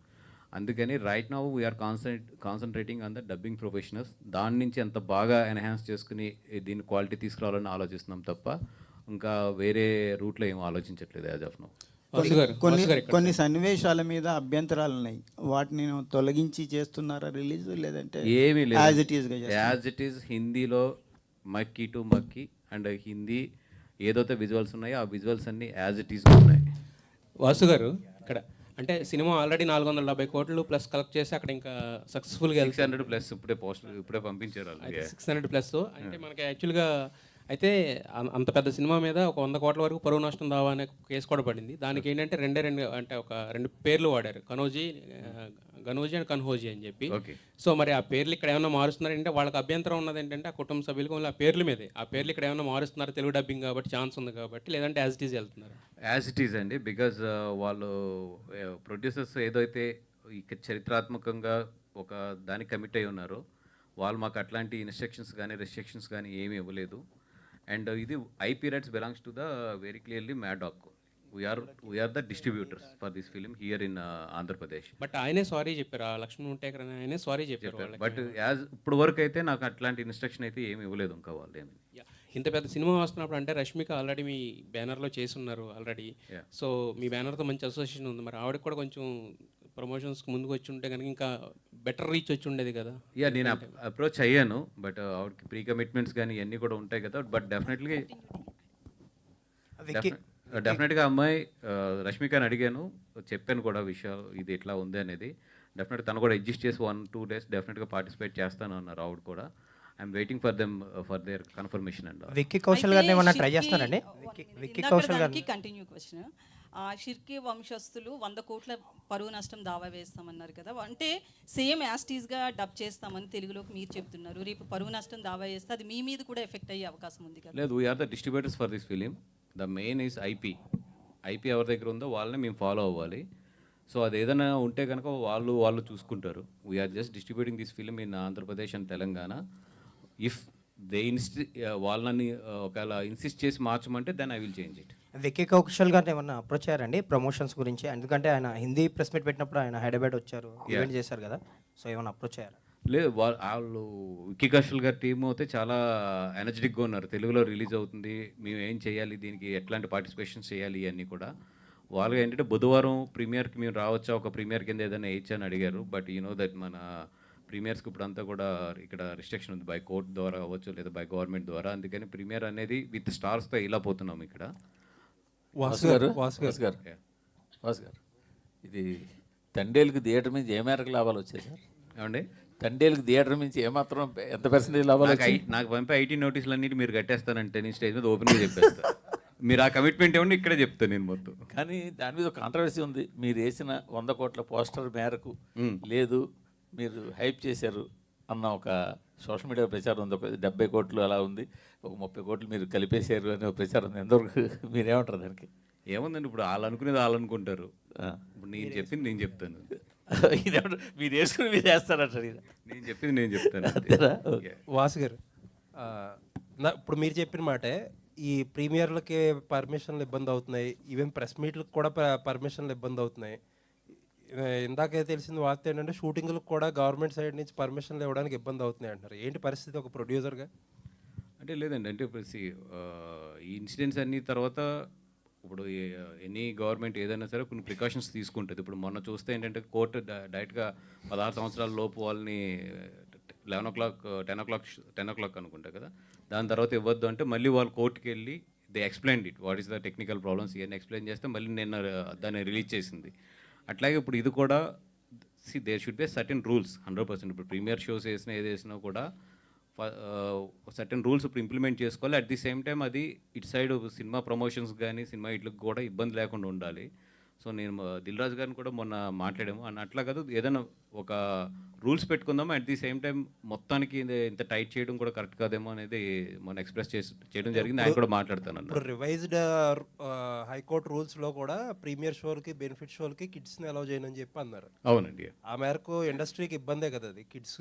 అందుకని right now we are concentrating on the dubbing professionals. దాని నుంచి ఎంత బాగా ఎన్హాన్స్ చేసుకుని దీన్ని క్వాలిటీ తీసుకురావాలని ఆలోచిస్తున్నాం తప్ప ఇంకా వేరే రూట్లో ఏం ఆలోచించట్లేదు యాజ్ ఆఫ్ నౌ. కొన్ని సన్నివేశాల మీద అభ్యంతరాలు ఉన్నాయి, వాటిని తొలగించి చేస్తున్నారా రిలీజ్? లేదంటే ఏమీ లేదు, యాజ్ ఇట్ ఈస్ హిందీలో మక్కీ టు మక్కీ అండ్ హిందీ ఏదైతే విజువల్స్ ఉన్నాయో ఆ విజువల్స్ అన్నీ యాజ్ ఇట్ ఈస్ ఉన్నాయి. వాసు గారు ఇక్కడ అంటే సినిమా ఆల్రెడీ 470 కోట్లు ప్లస్ కలెక్ట్ చేసి అక్కడ ఇంకా సక్సెస్ఫుల్గా 600 ప్లస్ ఇప్పుడే పంపించారు. 600 ప్లస్ అంటే మనకి యాక్చువల్గా అయితే అంత పెద్ద సినిమా మీద ఒక 100 కోట్ల వరకు పరువు నష్టం దావా అనే కేసు కూడా పడింది. దానికి ఏంటంటే రెండు పేర్లు వాడారు, గనోజీ అండ్ కన్హోజీ అని చెప్పి. సో మరి ఆ పేర్లు ఇక్కడ ఏమైనా మారుస్తున్నారంటే వాళ్ళకి అభ్యంతరం ఉన్నది ఏంటంటే ఆ కుటుంబ సభ్యులకు ఆ పేర్ల మీదే, ఆ పేర్లు ఇక్కడ ఏమైనా మారుస్తున్నారు తెలుగు డబ్బింగ్ కాబట్టి ఛాన్స్ ఉంది కాబట్టి, లేదంటే యాజ్ ఇట్ ఈజ్ వెళ్తున్నారు? యాజ్ ఇట్ ఈజ్ అండి, బికాజ్ వాళ్ళు ప్రొడ్యూసర్స్ ఏదైతే చరిత్రాత్మకంగా ఒక దానికి కమిట్ అయి ఉన్నారో వాళ్ళు మాకు అట్లాంటి ఇన్స్ట్రక్షన్స్ కానీ రెస్ట్రిక్షన్స్ కానీ ఏమీ ఇవ్వలేదు. అండ్ ఇది IP rights belongs to the very clearly Mad Dog. We are the distributors for this film here in Andhra Pradesh. But ఆయనే సారీ చెప్పారు, ఆ లక్ష్మణ్ ఉంటేకర్ ఆయనే సారీ చెప్పారు. బట్ యాజ్ ఇప్పుడు వరకు అయితే నాకు అట్లాంటి ఇన్స్ట్రక్షన్ అయితే ఏమి ఇవ్వలేదు ఇంకా వాళ్ళు ఏమి. ఇంత పెద్ద సినిమా వస్తున్నప్పుడు అంటే రష్మిక ఆల్రెడీ మీ బ్యానర్లో చేస్తున్నారు ఆల్రెడీ. సో మీ బ్యానర్తో మంచి అసోసియేషన్ ఉంది, మరి ఆవిడకి కూడా కొంచెం ప్రమోషన్స్కి ముందుకు వచ్చి ఉంటే కనుక ఇంకా బెటర్ రీచ్ వచ్చి ఉండేది కదా. నేను అప్రోచ్ అయ్యాను, బట్ ఆవిడకి ప్రీ కమిట్మెంట్స్ కానీ ఇవన్నీ కూడా ఉంటాయి కదా. బట్ డెఫినెట్గా అమ్మాయి రష్మికని అడిగాను, చెప్పాను కూడా విషయాలు ఇది ఎట్లా ఉంది అనేది. డెఫినెట్గా తను కూడా అడ్జస్ట్ చేసి 1-2 days డెఫినెట్గా పార్టిసిపేట్ చేస్తాను అన్నారు ఆవిడ కూడా. I'm waiting for them for their confirmation and Vicky Kaushal గారిని ఏమన్నా ట్రై చేస్తారండి? విక్కీ కౌశల్ గారిని కంటిన్యూ క్వశ్చన్. షిర్కీ వంశస్థులు 100 కోట్ల పరువు నష్టం దావా వేస్తామన్నారు కదా, అంటే సేమ్ యాస్టీస్గా డబ్ చేస్తామని తెలుగులోకి మీరు చెప్తున్నారు. రేపు పరువు నష్టం దావా వేస్తే అది మీ మీద కూడా ఎఫెక్ట్ అయ్యే అవకాశం ఉంది కదా? లేదు, we are the distributors for this film. The main is IP ఎవరి దగ్గర ఉందో వాళ్ళని మేము ఫాలో అవ్వాలి. సో అది ఏదైనా ఉంటే కనుక వాళ్ళు చూసుకుంటారు. We are just distributing this film in Andhra Pradesh and Telangana. If they వాళ్ళని ఒకవేళ ఇన్సిస్ట్ చేసి మార్చమంటే then I will change it. Vicky Kaushal గారిని ఏమన్నా అప్రోచ్ అయ్యారండి ప్రమోషన్స్ గురించి? ఎందుకంటే ఆయన హిందీ ప్రెస్ మీట్ పెట్టినప్పుడు ఆయన హైదరాబాద్ వచ్చారు, ఈవెంట్ చేశారు కదా, సో ఏమన్నా అప్రోచ్ అయ్యారు? లేదు, వాళ్ళు విక్కీ కౌశల్ గారి టీమ్ అయితే చాలా ఎనర్జెటిక్గా ఉన్నారు. తెలుగులో రిలీజ్ అవుతుంది, మేము ఏం చేయాలి, దీనికి ఎట్లాంటి పార్టిసిపేషన్స్ చేయాలి అన్నీ కూడా. వాళ్ళు ఏంటంటే బుధవారం ప్రీమియర్కి మేము రావచ్చా, ఒక ప్రీమియర్ కింద ఏదైనా వేయచ్చా అని అడిగారు. బట్ యూ నో దట్ మన ప్రీమియర్స్కి ఇప్పుడు అంతా కూడా ఇక్కడ రిస్ట్రిక్షన్ ఉంది, బై కోర్ట్ ద్వారా అవ్వచ్చు లేదా బై గవర్నమెంట్ ద్వారా. అందుకని ప్రీమియర్ అనేది విత్ స్టార్స్తో ఇలా పోతున్నాం ఇక్కడ. వాసు గారు ఇది తండేలుకి థియేటర్ నుంచి ఏ మేరకు లాభాలు వచ్చాయి సార్? ఏమండి, తండేలుకి థియేటర్ నుంచి ఏమాత్రం ఎంత పర్సెంటేజ్ లాభాలు వచ్చాయి? నాకు పంపే ఐటీ నోటీసులు అన్నిటి మీరు కట్టేస్తానంటే నేను స్టేజ్ మీద ఓపెన్గా చెప్పేస్తా. మీరు ఆ కమిట్మెంట్ ఏమన్నా ఇక్కడే చెప్తాను నేను మొత్తం. కానీ దాని మీద ఒక కాంట్రవర్సీ ఉంది. మీరు వేసిన 100 కోట్ల పోస్టర్ మేరకు లేదు, మీరు హైప్ చేశారు అన్న ఒక సోషల్ మీడియా ప్రచారం ఉంది. ఒక 70 కోట్లు అలా ఉంది, ఒక 30 కోట్లు మీరు కలిపేశారు అనే ఒక ప్రచారం ఉంది. ఎంతవరకు మీరేమంటారు దానికి? ఏముందండి, ఇప్పుడు వాళ్ళు అనుకునేది వాళ్ళు అనుకుంటారు. ఇప్పుడు నేను చెప్పింది నేను చెప్తాను. మీరు వేసుకుని మీరు వేస్తారంటారు. నేను చెప్పింది నేను చెప్తాను. వాసు గారు, ఇప్పుడు మీరు చెప్పిన మాటే, ఈ ప్రీమియర్లకి పర్మిషన్లు ఇబ్బంది అవుతున్నాయి, ఈవెన్ ప్రెస్ మీట్లకు కూడా పర్మిషన్లు ఇబ్బంది అవుతున్నాయి. ఇందాకే తెలిసింది వార్త ఏంటంటే షూటింగ్లకు కూడా గవర్నమెంట్ సైడ్ నుంచి పర్మిషన్లు ఇవ్వడానికి ఇబ్బంది అవుతున్నాయి అంటారు. ఏంటి పరిస్థితి ఒక ప్రొడ్యూసర్గా? అంటే లేదండి, అంటే ఇప్పుడు ఈ ఇన్సిడెంట్స్ అన్ని తర్వాత ఇప్పుడు ఎనీ గవర్నమెంట్ ఏదైనా సరే కొన్ని ప్రికాషన్స్ తీసుకుంటుంది. ఇప్పుడు మొన్న చూస్తే ఏంటంటే కోర్టు డైరెక్ట్గా 16 సంవత్సరాల లోపు వాళ్ళని 11 o'clock 10 o'clock అనుకుంటా కదా, దాని తర్వాత ఇవ్వద్దు అంటే మళ్ళీ వాళ్ళు కోర్టుకి వెళ్ళి they explain it what is the technical problems ఇవన్నీ ఎక్స్ప్లెయిన్ చేస్తే మళ్ళీ నిన్న దాన్ని రిలీజ్ చేసింది. అట్లాగే ఇప్పుడు ఇది కూడా there should be certain rules 100%. ఇప్పుడు ప్రీమియర్ షోస్ వేసినా ఏది వేసినా కూడా సర్టెన్ రూల్స్ ఇప్పుడు ఇంప్లిమెంట్ చేసుకోవాలి. అట్ ది సేమ్ టైం అది ఇటు సైడ్ సినిమా ప్రమోషన్స్ కానీ సినిమా ఇట్లకు కూడా ఇబ్బంది లేకుండా ఉండాలి. సో నేను దిల్ రాజు గారిని కూడా మొన్న మాట్లాడాము అని అట్లా కాదు, ఏదైనా ఒక రూల్స్ పెట్టుకుందాము. అట్ ది సేమ్ టైం మొత్తానికి ఇంత టైట్ చేయడం కూడా కరెక్ట్ కాదేమో అనేది మొన్న ఎక్స్ప్రెస్ చేయడం జరిగింది. ఆయన కూడా మాట్లాడతాను. ఇప్పుడు రివైజ్డ్ హైకోర్టు రూల్స్లో కూడా ప్రీమియర్ షోలకి బెనిఫిట్ షోలకి కిడ్స్ని అలౌ చేయనని చెప్పి అన్నారు. అవునండి, ఆ మేరకు ఇండస్ట్రీకి ఇబ్బందే కదా అది. కిడ్స్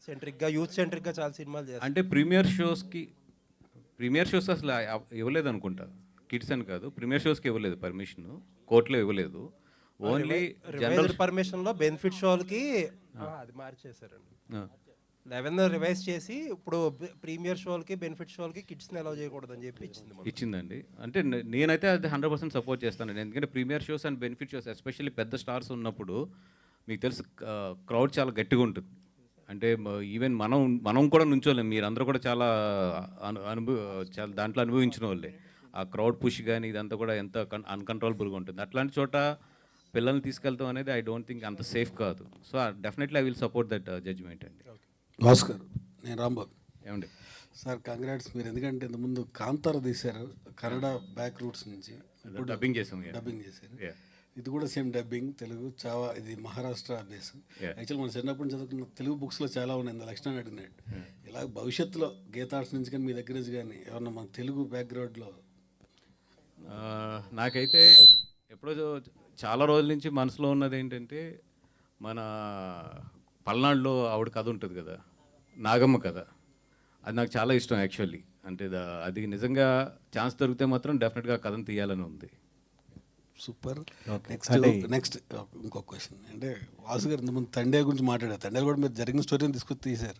సెంట్రిక్గా, యూత్ సెంట్రిక్గా చాలా సినిమాలు చేస్తారు. అంటే ప్రీమియర్ షోస్ అసలు ఇవ్వలేదు అనుకుంటా, కిడ్స్ అని కాదు, ప్రీమియర్ షోస్కి ఇవ్వలేదు పర్మిషన్, కోర్టులో ఇవ్వలేదు. ఓన్లీ జనరల్ పర్మిషన్లో బెనిఫిట్ షోలకి అది మార్చేశారండి. 11 రివైజ్ చేసి ఇప్పుడు ప్రీమియర్ షోలకి బెనిఫిట్ షోలకి కిడ్స్ని అలౌ చేయకూడదని చెప్పి ఇచ్చిందండి. అంటే నేనైతే అది 100% సపోర్ట్ చేస్తానండి. ఎందుకంటే premier shows and benefit shows especially పెద్ద స్టార్స్ ఉన్నప్పుడు మీకు తెలుసు క్రౌడ్ చాలా గట్టిగా ఉంటుంది. అంటే ఈవెన్ మనం కూడా నుంచోలేం, మీరందరూ కూడా చాలా చాలా దాంట్లో అనుభవించిన వాళ్ళే. ఆ క్రౌడ్ పుష్ కానీ ఇదంతా కూడా ఎంత అన్కంట్రోలబుల్గా ఉంటుంది. అట్లాంటి చోట పిల్లల్ని తీసుకెళ్తాం అనేది ఐ డోంట్ థింక్ అంత సేఫ్ కాదు. So definitely I will support that judgement అండి. భాస్కర్, నేను రాంబాబు. ఏమండి సార్, కంగ్రాట్స్. మీరు ఎందుకంటే ఇంతకుముందు కాంతార తీశారు కన్నడ బ్యాక్ రూట్స్ నుంచి, ఇప్పుడు డబ్బింగ్ చేసాం. చేశారు. ఇది కూడా సేమ్ డబ్బింగ్ తెలుగు. చావా ఇది మహారాష్ట్ర బేస్. యాక్చువల్ మన చిన్నప్పటి నుంచి చదువుకున్న తెలుగు బుక్స్లో చాలా ఉన్నాయి. ఇంత లక్షణం అడిగినట్టు ఇలా భవిష్యత్తులో గీతా ఆర్ట్స్ నుంచి కానీ మీ దగ్గర నుంచి కానీ ఏమన్నా మన తెలుగు బ్యాక్గ్రౌండ్లో? నాకైతే ఎప్పుడో చాలా రోజుల నుంచి మనసులో ఉన్నది ఏంటంటే మన పల్నాడులో ఆవిడ కథ ఉంటుంది కదా, నాగమ్మ కథ. అది నాకు చాలా ఇష్టం యాక్చువల్లీ. అంటే అది నిజంగా ఛాన్స్ దొరికితే మాత్రం డెఫినెట్గా కథను తీయాలని ఉంది. సూపర్. నెక్స్ట్ ఇంకొక క్వశ్చన్. అంటే వాసు గారు ఇంతకుముందు తండే గురించి మాట్లాడారు. తండే కూడా మీరు జరిగిన స్టోరీని తీసుకొచ్చి తీశారు.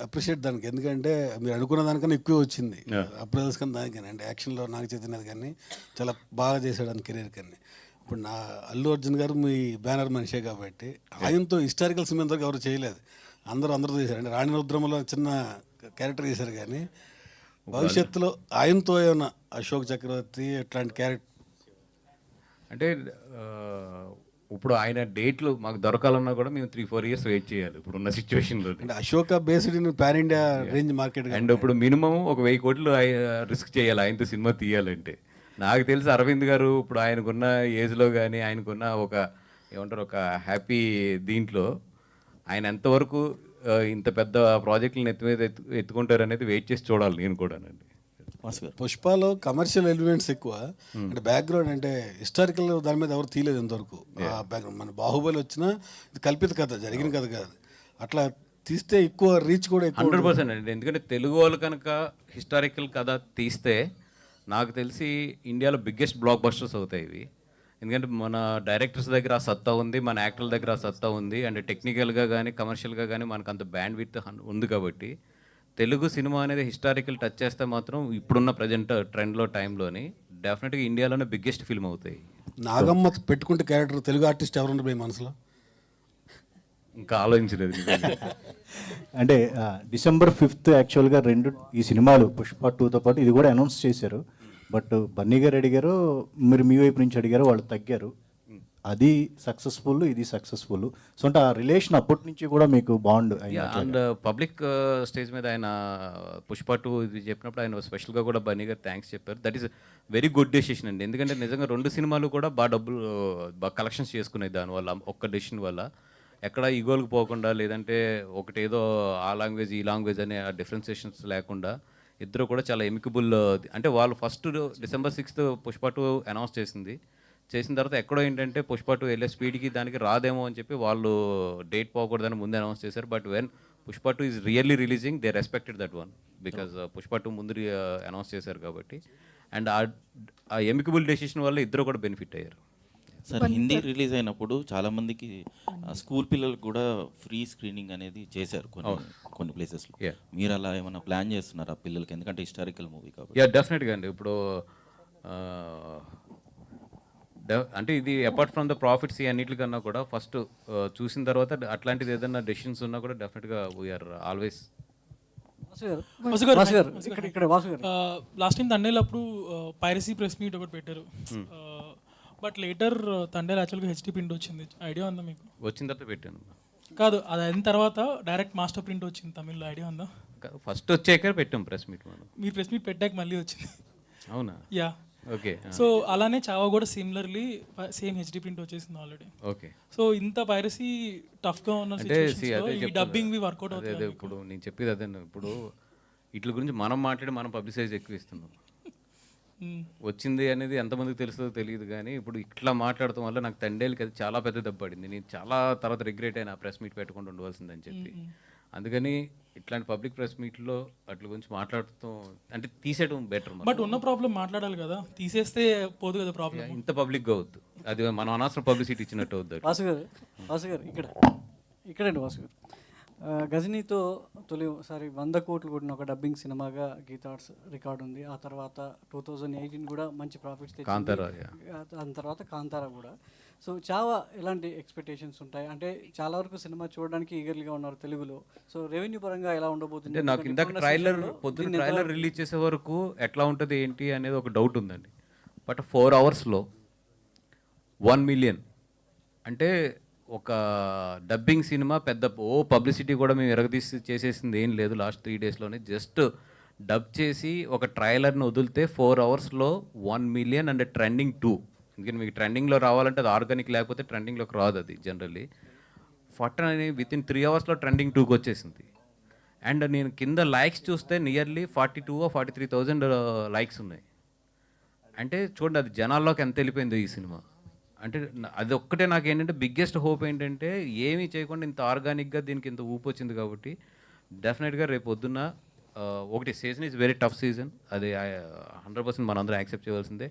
అప్రిషియేట్ దానికి. ఎందుకంటే మీరు అనుకున్న దానికన్నా ఎక్కువ వచ్చింది. అప్రైజల్స్ కానీ దానికని, అంటే యాక్షన్లో నాకు చైతన్యది కానీ చాలా బాగా చేశాడు అని కెరీర్ కానీ. ఇప్పుడు నా అల్లు అర్జున్ గారు మీ బ్యానర్ మనిషే కాబట్టి ఆయనతో హిస్టారికల్ సినిమా ఇంతవరకు ఎవరు చేయలేదు. అందరూ చేశారు. అంటే రాణి రుద్రమలో చిన్న క్యారెక్టర్ చేశారు కానీ భవిష్యత్తులో ఆయనతో ఏమన్నా అశోక్ చక్రవర్తి ఎట్లాంటి క్యారెక్టర్? అంటే ఇప్పుడు ఆయన డేట్లు మాకు దొరకాలన్నా కూడా మేము 3-4 years వెయిట్ చేయాలి ఇప్పుడున్న సిచ్యువేషన్లో. అంటే Ashoka based in pan India range market. And ఇప్పుడు మినిమం ఒక 1000 కోట్లు రిస్క్ చేయాలి ఆయనతో సినిమా తీయాలంటే. నాకు తెలిసి అరవింద్ గారు ఇప్పుడు ఆయనకున్న ఏజ్లో కానీ ఆయనకున్న ఒక ఏమంటారు ఒక హ్యాపీ దీంట్లో ఆయన ఎంతవరకు ఇంత పెద్ద ప్రాజెక్టులను ఎత్తుకుంటారు అనేది వెయిట్ చేసి చూడాలి నేను కూడానండి. పుష్పలో కమర్షియల్ ఎలిమెంట్స్ ఎక్కువ, అంటే బ్యాక్గ్రౌండ్ అంటే హిస్టారికల్ దాని మీద ఎవరు తీయలేదు ఇంతవరకు. ఆ బ్యాక్గ్రౌండ్ మన బాహుబలి వచ్చినా ఇది కల్పిత కథ, జరిగిన కథ కాదు. అట్లా తీస్తే ఎక్కువ రీచ్ కూడా ఎక్కువ 100% అండి. ఎందుకంటే తెలుగు వాళ్ళు కనుక హిస్టారికల్ కథ తీస్తే నాకు తెలిసి ఇండియాలో బిగ్గెస్ట్ బ్లాక్ బస్టర్స్ అవుతాయి ఇవి. ఎందుకంటే మన డైరెక్టర్స్ దగ్గర ఆ సత్తా ఉంది, మన యాక్టర్ల దగ్గర ఆ సత్తా ఉంది, అండ్ టెక్నికల్గా కానీ కమర్షియల్గా కానీ మనకు అంత బ్యాండ్ విత్ ఉంది. కాబట్టి తెలుగు సినిమా అనేది హిస్టారికల్ టచ్ చేస్తే మాత్రం ఇప్పుడున్న ప్రజెంట్ ట్రెండ్లో టైంలోని డెఫినెట్గా ఇండియాలోనే బిగ్గెస్ట్ ఫిల్మ్ అవుతాయి. నాగమ్మ పెట్టుకుంటే క్యారెక్టర్ తెలుగు ఆర్టిస్ట్ ఎవరున్నారు మీ మనసులో? ఇంకా ఆలోచించలేదు నిజంగా. అంటే డిసెంబర్ 5th యాక్చువల్గా ఈ సినిమాలు పుష్ప 2తో పాటు ఇది కూడా అనౌన్స్ చేశారు. బట్ బన్నీ గారు అడిగారు, మీరు మీ వైపు నుంచి అడిగారు, వాళ్ళు తగ్గారు. అది సక్సెస్ఫుల్, ఇది సక్సెస్ఫుల్. సో అంటే ఆ రిలేషన్ అప్పటి నుంచి కూడా మీకు బాండ్ అండ్ పబ్లిక్ స్టేజ్ మీద ఆయన పుష్ప 2 ఇది చెప్పినప్పుడు ఆయన స్పెషల్గా కూడా బన్నీ గారు థ్యాంక్స్ చెప్పారు. That is very good decision అండి. ఎందుకంటే నిజంగా 2 సినిమాలు కూడా బాగా డబ్బులు బాగా కలెక్షన్స్ చేసుకున్నాయి దానివల్ల, ఒక్క డెసిషన్ వల్ల. ఎక్కడ ఈగోలకు పోకుండా, లేదంటే ఒకటి ఏదో ఆ లాంగ్వేజ్ ఈ లాంగ్వేజ్ అనే డిఫరెన్సియేషన్స్ లేకుండా ఇద్దరు కూడా చాలా ఎమికబుల్. అంటే వాళ్ళు first December 6th Pushpa 2 announce చేసిన తర్వాత ఎక్కడో ఏంటంటే పుష్ప 2 వెళ్ళే స్పీడ్కి దానికి రాదేమో అని చెప్పి వాళ్ళు డేట్ పోకూడదని ముందే అనౌన్స్ చేశారు. But when Pushpa 2 is really releasing, they respected that one because Pushpa 2 ముందు అనౌన్స్ చేశారు కాబట్టి. అండ్ ఆ ఎమికబుల్ డెసిషన్ వల్ల ఇద్దరు కూడా బెనిఫిట్ అయ్యారు. సార్, హిందీ రిలీజ్ అయినప్పుడు చాలామందికి స్కూల్ పిల్లలకు కూడా ఫ్రీ స్క్రీనింగ్ అనేది చేశారు కొన్ని ప్లేసెస్లో. మీరు అలా ఏమైనా ప్లాన్ చేస్తున్నారా పిల్లలకి? ఎందుకంటే హిస్టారికల్ మూవీ కాబట్టి. డెఫినెట్గా అండి. ఇప్పుడు అంటే ఇది అపార్ట్ ఫ్రమ్ ద ప్రాఫిట్స్ అన్నిటికన్నా కూడా ఫస్ట్ చూసిన తర్వాత అట్లాంటిది ఏదైనా డెసిషన్స్ ఉన్నా కూడా డెఫినెట్గా వీఆర్ ఆల్వేస్. లాస్ట్ టైం తండేలప్పుడు పైరసీ ప్రెస్ మీట్ ఒకటి పెట్టారు. బట్ లేటర్ తండేలు యాక్చువల్గా హెచ్డి ప్రింట్ వచ్చింది. ఐడియా ఉందా మీకు? వచ్చిన తర్వాత పెట్టాను. కాదు, అది అయిన తర్వాత డైరెక్ట్ మాస్టర్ ప్రింట్ వచ్చింది తమిళ్లో. ఐడియా ఉందా? ఫస్ట్ వచ్చాక పెట్టాం ప్రెస్ మీట్. మీరు ప్రెస్ మీట్ పెట్టాక మళ్ళీ వచ్చింది. అవునా? యా. ఓకే. సో అలానే చావా కూడా సిమిలర్లీ సేమ్ హెచ్డి ప్రింట్ వచ్చేసింది ఆల్రెడీ. ఓకే. సో ఇంత పైరసీ టఫ్గా ఉన్న డబ్బింగ్ వి వర్కౌట్ అవుతుంది. ఇప్పుడు నేను చెప్పేది అదే. ఇప్పుడు వీటి గురించి మనం మాట్లాడి మనం పబ్లిసైజ్ ఎక్కువ ఇస్తున్నాం. వచ్చింది అనేది ఎంతమందికి తెలుస్తుందో తెలియదు, కానీ ఇప్పుడు ఇట్లా మాట్లాడటం వల్ల నాకు తండేలకి అది చాలా పెద్ద దెబ్బ పడింది. నేను చాలా తర్వాత రిగ్రెట్ అయినా ప్రెస్ మీట్ పెట్టకుండా ఉండవలసిందని చెప్పి. అందుకని ఇట్లాంటి పబ్లిక్ ప్రెస్ మీట్లో అట్ల గురించి మాట్లాడటం అంటే తీసేయడం బెటర్. బట్ ఉన్న ప్రాబ్లం మాట్లాడాలి కదా, తీసేస్తే పోదు కదా ప్రాబ్లం. ఇంత పబ్లిక్గా అవుద్దు, అది మనం అనవసరం పబ్లిసిటీ ఇచ్చినట్టు అవుద్దు. వాసు గారు ఇక్కడండి వాసు గారు, గజనీతో తొలిసారి 100 కోట్లు కొట్టిన ఒక డబ్బింగ్ సినిమాగా గీతా ఆర్ట్స్ రికార్డు ఉంది. ఆ తర్వాత 2018 కూడా మంచి ప్రాఫిట్స్ తెచ్చింది. దాని తర్వాత కాంతారా కూడా. సో చావా ఎలాంటి ఎక్స్పెక్టేషన్స్ ఉంటాయి? అంటే చాలా వరకు సినిమా చూడడానికి ఈగర్లీగా ఉన్నారు తెలుగులో. సో రెవెన్యూ పరంగా ఎలా ఉండబోతుంది? నాకు ఇందాక ట్రైలర్ రిలీజ్ చేసే వరకు ఎట్లా ఉంటుంది ఏంటి అనేది ఒక డౌట్ ఉందండి. బట్ 4 అవర్స్లో 1 మిలియన్ అంటే ఒక డబ్బింగ్ సినిమా పెద్ద పబ్లిసిటీ కూడా మేము ఎరగదీసి చేసేసింది ఏం లేదు. లాస్ట్ 3 డేస్లోనే జస్ట్ డబ్ చేసి ఒక ట్రైలర్ని వదిలితే 4 అవర్స్లో 1 మిలియన్ అండ్ ట్రెండింగ్ 2. ఎందుకంటే మీకు ట్రెండింగ్లో రావాలంటే అది ఆర్గానిక్, లేకపోతే ట్రెండింగ్లోకి రాదు అది జనరల్లీ. ఫటన్ అని వితిన్ 3 అవర్స్లో ట్రెండింగ్ 2కి వచ్చేసింది. అండ్ నేను కింద లైక్స్ చూస్తే నియర్లీ 42 or 43,000 లైక్స్ ఉన్నాయి. అంటే చూడండి అది జనాల్లోకి ఎంత వెళ్ళిపోయిందో ఈ సినిమా. అంటే అది ఒక్కటే నాకు ఏంటంటే బిగ్గెస్ట్ హోప్ ఏంటంటే ఏమీ చేయకుండా ఇంత ఆర్గానిక్గా దీనికి ఇంత ఊపు వచ్చింది కాబట్టి డెఫినెట్గా రేపు పొద్దున్న ఒకటి season is very tough season, అది 100% మనందరం యాక్సెప్ట్ చేయవలసిందే.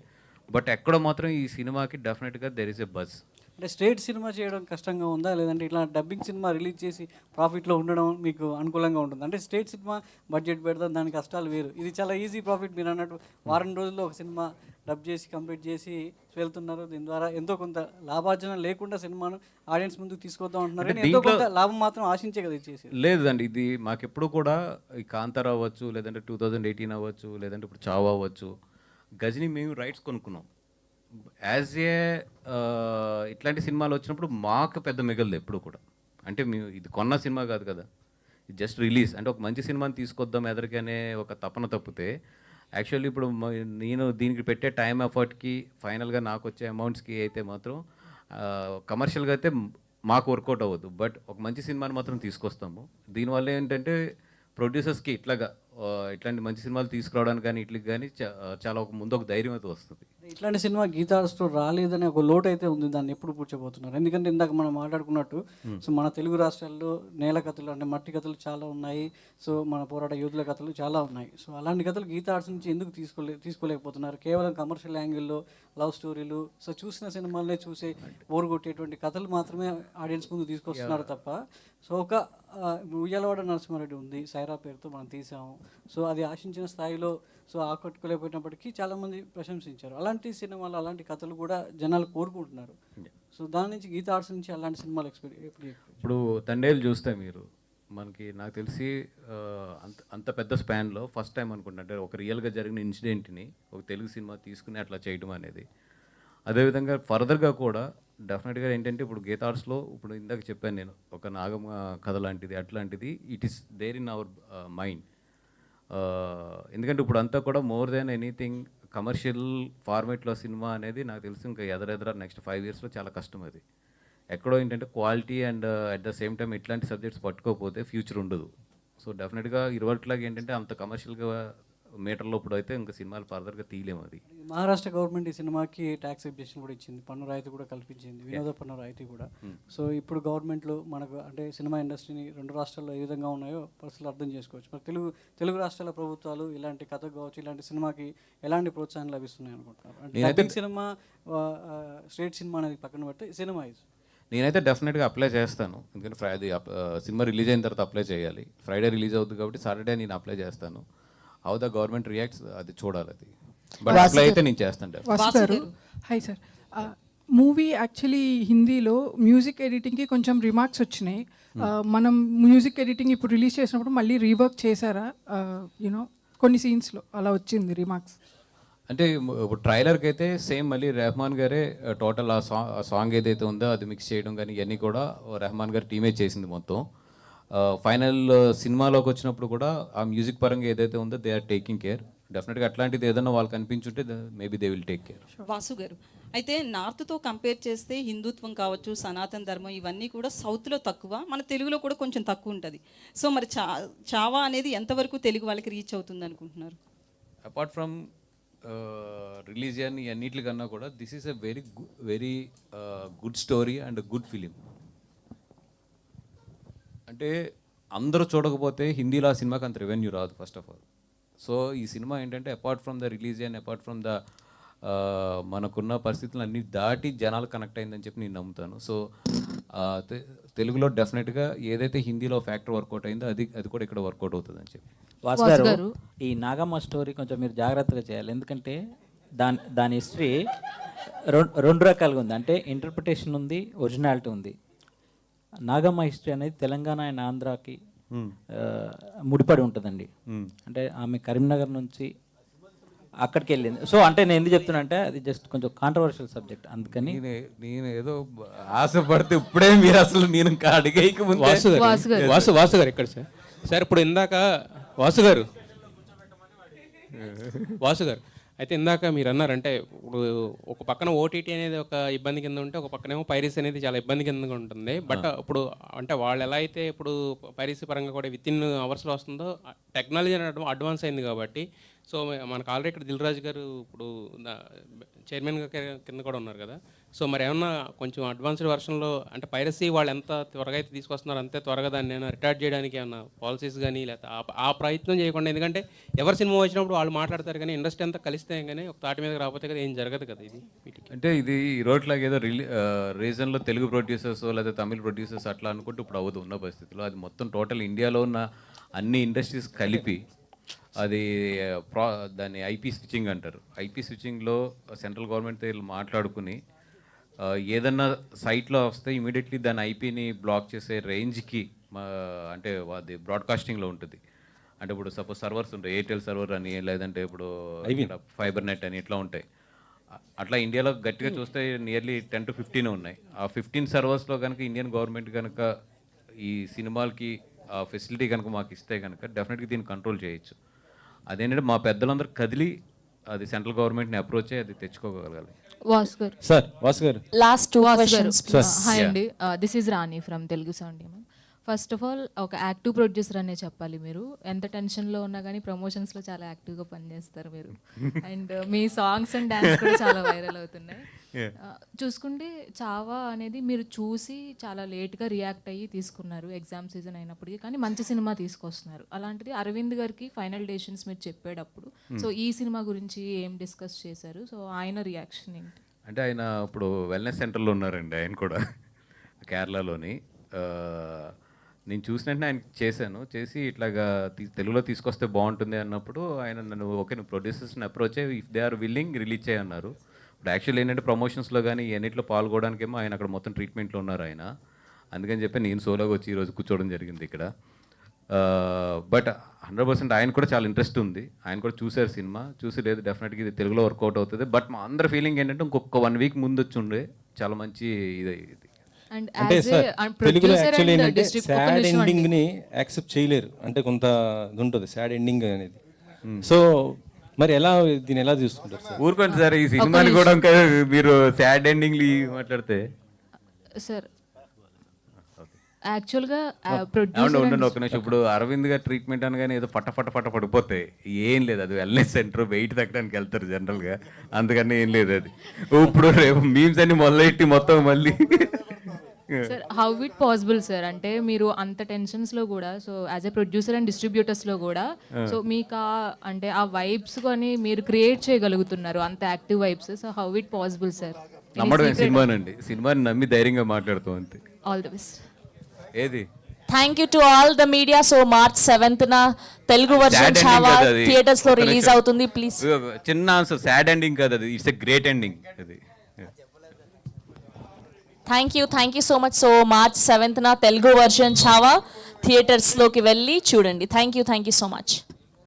బట్ ఎక్కడో మాత్రం ఈ సినిమాకి డెఫినెట్గా దెర్ ఈస్ ఎ బజ్. అంటే స్ట్రేట్ సినిమా చేయడం కష్టంగా ఉందా, లేదంటే ఇట్లా డబ్బింగ్ సినిమా రిలీజ్ చేసి ప్రాఫిట్లో ఉండడం మీకు అనుకూలంగా ఉంటుంది? అంటే స్ట్రేట్ సినిమా బడ్జెట్ పెడతాం, దాని కష్టాలు వేరు. ఇది చాలా ఈజీ ప్రాఫిట్. మీరు అన్నట్టు వారం రోజుల్లో ఒక సినిమా డబ్ చేసి కంప్లీట్ చేసి వెళ్తున్నారు. దీని ద్వారా ఎంతో కొంత లాభార్జన లేకుండా సినిమాను ఆడియన్స్ ముందుకు తీసుకొద్దాం అంటున్నారు. ఎంతో కొంత లాభం మాత్రం ఆశించే కదా ఇచ్చేసి. లేదండి, ఇది మాకెప్పుడు కూడా ఈ కాంతారా అవ్వచ్చు, లేదంటే 2018 అవ్వచ్చు, లేదంటే ఇప్పుడు చావా అవ్వచ్చు, గజని మేము రైట్స్ కొనుక్కున్నాం. యాజ్ ఏ ఇట్లాంటి సినిమాలు వచ్చినప్పుడు మాకు పెద్ద మిగలదు ఎప్పుడు కూడా. అంటే మేము ఇది కొన్న సినిమా కాదు కదా, ఇది జస్ట్ రిలీజ్. అంటే ఒక మంచి సినిమాని తీసుకొద్దాం ఎదరికనే ఒక తపన తప్పితే యాక్చువల్లీ ఇప్పుడు నేను దీనికి పెట్టే టైం ఎఫర్ట్కి ఫైనల్గా నాకు వచ్చే అమౌంట్స్కి అయితే మాత్రం కమర్షియల్గా అయితే మాకు వర్కౌట్ అవ్వదు. బట్ ఒక మంచి సినిమాని మాత్రం తీసుకొస్తాము. దీనివల్ల ఏంటంటే ప్రొడ్యూసర్స్కి ఇట్లాంటి మంచి సినిమాలు తీసుకురావడానికి కానీ ఇట్లకి కానీ చాలా ముందు ఒక ధైర్యం అయితే వస్తుంది. ఇట్లాంటి సినిమా గీతా ఆర్ట్స్తో రాలేదనే ఒక లోటు అయితే ఉంది. దాన్ని ఎప్పుడు పూడ్చబోతున్నారు? ఎందుకంటే ఇందాక మనం మాట్లాడుకున్నట్టు సో మన తెలుగు రాష్ట్రాల్లో నేల కథలు అంటే మట్టి కథలు చాలా ఉన్నాయి. సో మన పోరాట యోధుల కథలు చాలా ఉన్నాయి. సో అలాంటి కథలు గీతా ఆర్ట్స్ నుంచి ఎందుకు తీసుకోలేకపోతున్నారు? కేవలం కమర్షియల్ యాంగిల్లో లవ్ స్టోరీలు, సో చూసిన సినిమాలనే చూసే బోరు కొట్టేటువంటి కథలు మాత్రమే ఆడియన్స్ ముందు తీసుకొస్తున్నారు తప్ప. సో ఒక ఉయ్యాలవాడ నరసింహారెడ్డి ఉంది, సైరా పేరుతో మనం తీసాము. సో అది ఆశించిన స్థాయిలో సో ఆకట్టుకోలేకపోయినప్పటికీ చాలామంది ప్రశంసించారు. అలాంటి సినిమాలు అలాంటి కథలు కూడా జనాలు కోరుకుంటున్నారు. సో దాని నుంచి గీతా ఆర్ట్స్ నుంచి అలాంటి సినిమాలు ఎక్స్పెక్ట్ ఇప్పుడు తండేలు చూస్తే మీరు మనకి నాకు తెలిసి అంత పెద్ద స్పాన్లో ఫస్ట్ టైం అనుకుంటా, అంటే ఒక రియల్గా జరిగిన ఇన్సిడెంట్ని ఒక తెలుగు సినిమా తీసుకుని అట్లా చేయడం అనేది. అదేవిధంగా ఫర్దర్గా కూడా డెఫినెట్గా ఏంటంటే ఇప్పుడు గీతా ఆర్ట్స్లో ఇప్పుడు ఇందాక చెప్పాను నేను, ఒక నాగమ్మ కథ లాంటిది అట్లాంటిది it is there in our mind. ఎందుకంటే ఇప్పుడు అంతా కూడా మోర్ దెన్ ఎనీథింగ్ కమర్షియల్ ఫార్మేట్లో సినిమా అనేది నాకు తెలిసి ఇంకా ఎదరెదర నెక్స్ట్ 5 yearsలో చాలా కష్టం. అది ఎక్కడో ఏంటంటే quality and at the same time ఇట్లాంటి సబ్జెక్ట్స్ పట్టుకోకపోతే ఫ్యూచర్ ఉండదు. సో డెఫినెట్గా ఇరువట్లాగా ఏంటంటే అంత కమర్షియల్గా మీటర్లో ఇప్పుడు అయితే ఇంకా సినిమాలు ఫర్దర్గా తీయలేము. అది మహారాష్ట్ర గవర్నమెంట్ ఈ సినిమాకి ట్యాక్స్ ఎగ్జెషన్ కూడా ఇచ్చింది, పన్ను రాయితీ కూడా కల్పించింది, వినోద పన్ను రాయితీ కూడా. సో ఇప్పుడు గవర్నమెంట్లు మనకు అంటే సినిమా ఇండస్ట్రీని 2 రాష్ట్రాల్లో ఏ విధంగా ఉన్నాయో పరిస్థితులు అర్థం చేసుకోవచ్చు. మరి తెలుగు రాష్ట్రాల ప్రభుత్వాలు ఇలాంటి కథ కావచ్చు, ఇలాంటి సినిమాకి ఎలాంటి ప్రోత్సాహం లభిస్తున్నాయి అనుకుంటున్నారు? అంటే డబ్బింగ్ సినిమా, స్ట్రేట్ సినిమా అనేది పక్కన పెడితే సినిమా నేనైతే డెఫినెట్గా అప్లై చేస్తాను. ఎందుకంటే అది సినిమా రిలీజ్ అయిన తర్వాత అప్లై చేయాలి. ఫ్రైడే రిలీజ్ అవుతుంది కాబట్టి సాటర్డే నేను అప్లై చేస్తాను. హౌ ద గవర్నమెంట్ రియాక్ట్స్ అది చూడాలి. అది బట్ అప్లై అయితే నేను చేస్తాను. హాయ్ సార్, మూవీ యాక్చువల్లీ హిందీలో మ్యూజిక్ ఎడిటింగ్కి కొంచెం రిమార్క్స్ వచ్చినాయి. మనం మ్యూజిక్ ఎడిటింగ్ ఇప్పుడు రిలీజ్ చేసినప్పుడు మళ్ళీ రీవర్క్ చేశారా? యూనో కొన్ని సీన్స్లో అలా వచ్చింది రిమార్క్స్. అంటే ఇప్పుడు ట్రైలర్కి అయితే సేమ్ మళ్ళీ రెహమాన్ గారే టోటల్ ఆ సాంగ్ ఏదైతే ఉందో అది మిక్స్ చేయడం కానీ ఇవన్నీ కూడా రెహమాన్ గారి టీమే చేసింది మొత్తం. ఫైనల్ సినిమాలోకి వచ్చినప్పుడు కూడా ఆ మ్యూజిక్ పరంగా ఏదైతే ఉందో దే ఆర్ టేకింగ్ కేర్. డెఫినెట్గా అట్లాంటిది ఏదైనా వాళ్ళకి అనిపించుంటే maybe they will take care. Vasu గారు, అయితే నార్త్తో కంపేర్ చేస్తే హిందుత్వం కావచ్చు, సనాతన ధర్మం ఇవన్నీ కూడా సౌత్లో తక్కువ, మన తెలుగులో కూడా కొంచెం తక్కువ ఉంటుంది. సో మరి చావా అనేది ఎంతవరకు తెలుగు వాళ్ళకి రీచ్ అవుతుంది అనుకుంటున్నారు? అపార్ట్ ఫ్రమ్ రిలీజియన్ అన్నిటికన్నా కూడా this is a very good story and good film. అంటే అందరూ చూడకపోతే హిందీలో ఆ సినిమాకి అంత రెవెన్యూ రాదు ఫస్ట్ ఆఫ్ ఆల్. సో ఈ సినిమా ఏంటంటే apart from the religion, apart from the మనకున్న పరిస్థితులు అన్నీ దాటి జనాలు కనెక్ట్ అయిందని చెప్పి నేను నమ్ముతాను. సో తెలుగులో డెఫినెట్గా ఏదైతే హిందీలో ఫ్యాక్టర్ వర్కౌట్ అయిందో అది కూడా ఇక్కడ వర్కౌట్ అవుతుంది అని చెప్పి. వాసు గారు, ఈ నాగమ్మ స్టోరీ కొంచెం మీరు జాగ్రత్తగా చేయాలి. ఎందుకంటే దాని హిస్టరీ 2 రకాలుగా ఉంది. అంటే ఇంటర్ప్రిటేషన్ ఉంది, ఒరిజినాలిటీ ఉంది. నాగమ్మ హిస్టరీ అనేది తెలంగాణ అండ్ ఆంధ్రాకి ముడిపడి ఉంటుందండి. అంటే ఆమె కరీంనగర్ నుంచి అక్కడికి వెళ్ళింది. సో అంటే నేను ఎందుకు చెప్తున్నా అంటే అది జస్ట్ కొంచెం కాంట్రవర్షియల్ సబ్జెక్ట్, అందుకని నేను ఏదో ఆశపడితే ఇప్పుడే మీరు అసలు నేను అడిగేయక ముందు వాసు గారు ఎక్కడ సార్? సార్ ఇప్పుడు ఇందాక వాసు గారు అయితే ఇందాక మీరు అన్నారంటే ఇప్పుడు ఒక పక్కన ఓటీటీ అనేది ఒక ఇబ్బంది కింద ఉంటే ఒక పక్కనేమో పైరసీ అనేది చాలా ఇబ్బంది కింద ఉంటుంది. బట్ ఇప్పుడు అంటే వాళ్ళు ఎలా అయితే ఇప్పుడు పైరసీ పరంగా కూడా వితిన్ అవర్స్లో వస్తుందో టెక్నాలజీ అడ్వాన్స్ అయింది కాబట్టి. సో మనకు ఆల్రెడీ ఇక్కడ దిల్ రాజు గారు ఇప్పుడు చైర్మన్గా కింద కూడా ఉన్నారు కదా. సో మరి ఏమన్నా కొంచెం అడ్వాన్స్డ్ వర్షన్లో అంటే పైరసీ వాళ్ళు ఎంత త్వరగా అయితే తీసుకొస్తున్నారు అంతే త్వరగా దాన్ని ఏమైనా రిటార్ట్ చేయడానికి ఏమన్నా పాలసీస్ కానీ లేకపోతే ఆ ప్రయత్నం చేయకుండా, ఎందుకంటే ఎవరి సినిమా వచ్చినప్పుడు వాళ్ళు మాట్లాడతారు కానీ ఇండస్ట్రీ అంతా కలిస్తే కానీ ఒక తాటి మీద రాకపోతే కదా ఏం జరగదు కదా. ఇది అంటే ఇది ఈ రోడ్లాగా ఏదో రీజన్లో తెలుగు ప్రొడ్యూసర్స్ లేదా తమిళ ప్రొడ్యూసర్స్ అట్లా అనుకుంటూ ఇప్పుడు అవ్వదు ఉన్న పరిస్థితిలో. అది మొత్తం టోటల్ ఇండియాలో ఉన్న అన్ని ఇండస్ట్రీస్ కలిపి అది దాన్ని ఐపీ స్విచ్చింగ్ అంటారు. ఐపీ స్విచ్చింగ్లో సెంట్రల్ గవర్నమెంట్తో మాట్లాడుకుని ఏదన్నా సైట్లో వస్తే ఇమీడియట్లీ దాని ఐపీని బ్లాక్ చేసే రేంజ్కి అంటే అది బ్రాడ్కాస్టింగ్లో ఉంటుంది. అంటే ఇప్పుడు సపోజ్ సర్వర్స్ ఉంటాయి, ఎయిర్టెల్ సర్వర్ అని లేదంటే ఇప్పుడు ఫైబర్ నెట్ అని ఇట్లా ఉంటాయి. అట్లా ఇండియాలో గట్టిగా చూస్తే నియర్లీ 10 to 15 ఉన్నాయి. ఆ 15 సర్వర్స్లో కనుక ఇండియన్ గవర్నమెంట్ కనుక ఈ సినిమాలకి ఆ ఫెసిలిటీ కనుక మాకు ఇస్తే కనుక డెఫినెట్గా దీన్ని కంట్రోల్ చేయొచ్చు. అదేంటంటే మా పెద్దలందరూ కదిలి అది సెంట్రల్ గవర్నమెంట్ని అప్రోచ్ అయ్యి అది తెచ్చుకోగలగాలి. వాసు గారు లాస్ట్ 2 questions. హాయ్ అండి, this is Rani from Telugu sound. First of all ఒక యాక్టివ్ ప్రొడ్యూసర్ అనే చెప్పాలి. మీరు ఎంత టెన్షన్లో ఉన్నా కానీ ప్రమోషన్స్లో చాలా యాక్టివ్గా పనిచేస్తారు మీరు. And me songs and dance కూడా చాలా వైరల్ అవుతున్నాయి. చూసుకుంటే చావా అనేది మీరు చూసి చాలా లేట్గా రియాక్ట్ అయ్యి తీసుకున్నారు, ఎగ్జామ్ సీజన్ అయినప్పటికీ, కానీ మంచి సినిమా తీసుకొస్తున్నారు. అలాంటిది అరవింద్ గారికి ఫైనల్ డెసిషన్స్ మీరు చెప్పేటప్పుడు సో ఈ సినిమా గురించి ఏం డిస్కస్ చేశారు? సో ఆయన రియాక్షన్ ఏంటి? అంటే ఆయన ఇప్పుడు వెల్నెస్ సెంటర్లో ఉన్నారండి. ఆయన కూడా కేరళలోని. నేను చూసిన వెంటనే ఆయన చేసి ఇట్లాగా తెలుగులో తీసుకొస్తే బాగుంటుంది అన్నప్పుడు ఆయన నన్ను ఓకే నువ్వు ప్రొడ్యూసర్స్ని అప్రోచ్ అయ్యి if they are willing release చేయన్నారు. ఇప్పుడు యాక్చువల్ ఏంటంటే ప్రమోషన్స్లో కానీ ఎన్నిట్లో పాల్గొనడానికేమో ఆయన అక్కడ మొత్తం ట్రీట్మెంట్లో ఉన్నారు ఆయన. అందుకని చెప్పి నేను సోలోగా వచ్చి ఈరోజు కూర్చోవడం జరిగింది ఇక్కడ. బట్ 100% ఆయన కూడా చాలా ఇంట్రెస్ట్ ఉంది. ఆయన కూడా చూశారు సినిమా, చూసి లేదు డెఫినెట్గా ఇది తెలుగులో వర్కౌట్ అవుతుంది. బట్ మా అందరి ఫీలింగ్ ఏంటంటే ఇంకొక 1 వీక్ ముందు వచ్చి ఉండే చాలా మంచి ఇది. అండ్ అంటే సార్ తెలుగులో యాక్చువల్లీ ఏంటంటే సాడ్ ఎండింగ్ని యాక్సెప్ట్ చేయలేరు, అంటే కొంత ఇది ఉంటుంది సాడ్ ఎండింగ్ అనేది. సో మరి ఎలా దీన్ని ఎలా చూసుకుంటారు సార్? ఊరుకోండి సార్, ఈ సినిమాని కూడా ఇంకా మీరు సాడ్ ఎండింగ్ మాట్లాడితే సార్ యాక్చువల్గా ఉండండి ఒక నిమిషం. ఇప్పుడు అరవింద్ గారు ట్రీట్మెంట్ అనగానే ఏదో పట్ట పడిపోతాయి, ఏం లేదు. అది వెల్నెస్ సెంటర్, వెయిట్ తగ్గడానికి వెళ్తారు జనరల్గా, అందుకని ఏం లేదు. అది ఇప్పుడు రేపు మీమ్స్ అన్ని మొదలెట్టి మొత్తం మళ్ళీ sir how it possible sir, అంటే మీరు అంత టెన్షన్స్లో కూడా, so as a producer and డిస్ట్రిబ్యూటర్స్లో కూడా, సో మీకు అంటే ఆ వైబ్స్ కానీ మీరు క్రియేట్ చేయగలుగుతున్నారు, అంత active vibes. So how it possible sir? నమ్మడం సినిమానండి, సినిమాని నమ్మి ధైర్యంగా మాట్లాడుతాం అంతే. All the best. ఏది thank you to all the media. So March 7th Telugu version Chhaava theatres లో రిలీజ్ అవుతుంది. ప్లీజ్ చిన్న ఆన్సర్, సాడ్ ఎండింగ్ కాదు అది, ఇట్స్ ఎ గ్రేట్ ఎండింగ్ అది. Thank you so much. So March 7th Telugu version Chhaava theatres లోకి వెళ్ళి చూడండి. Thank you so much.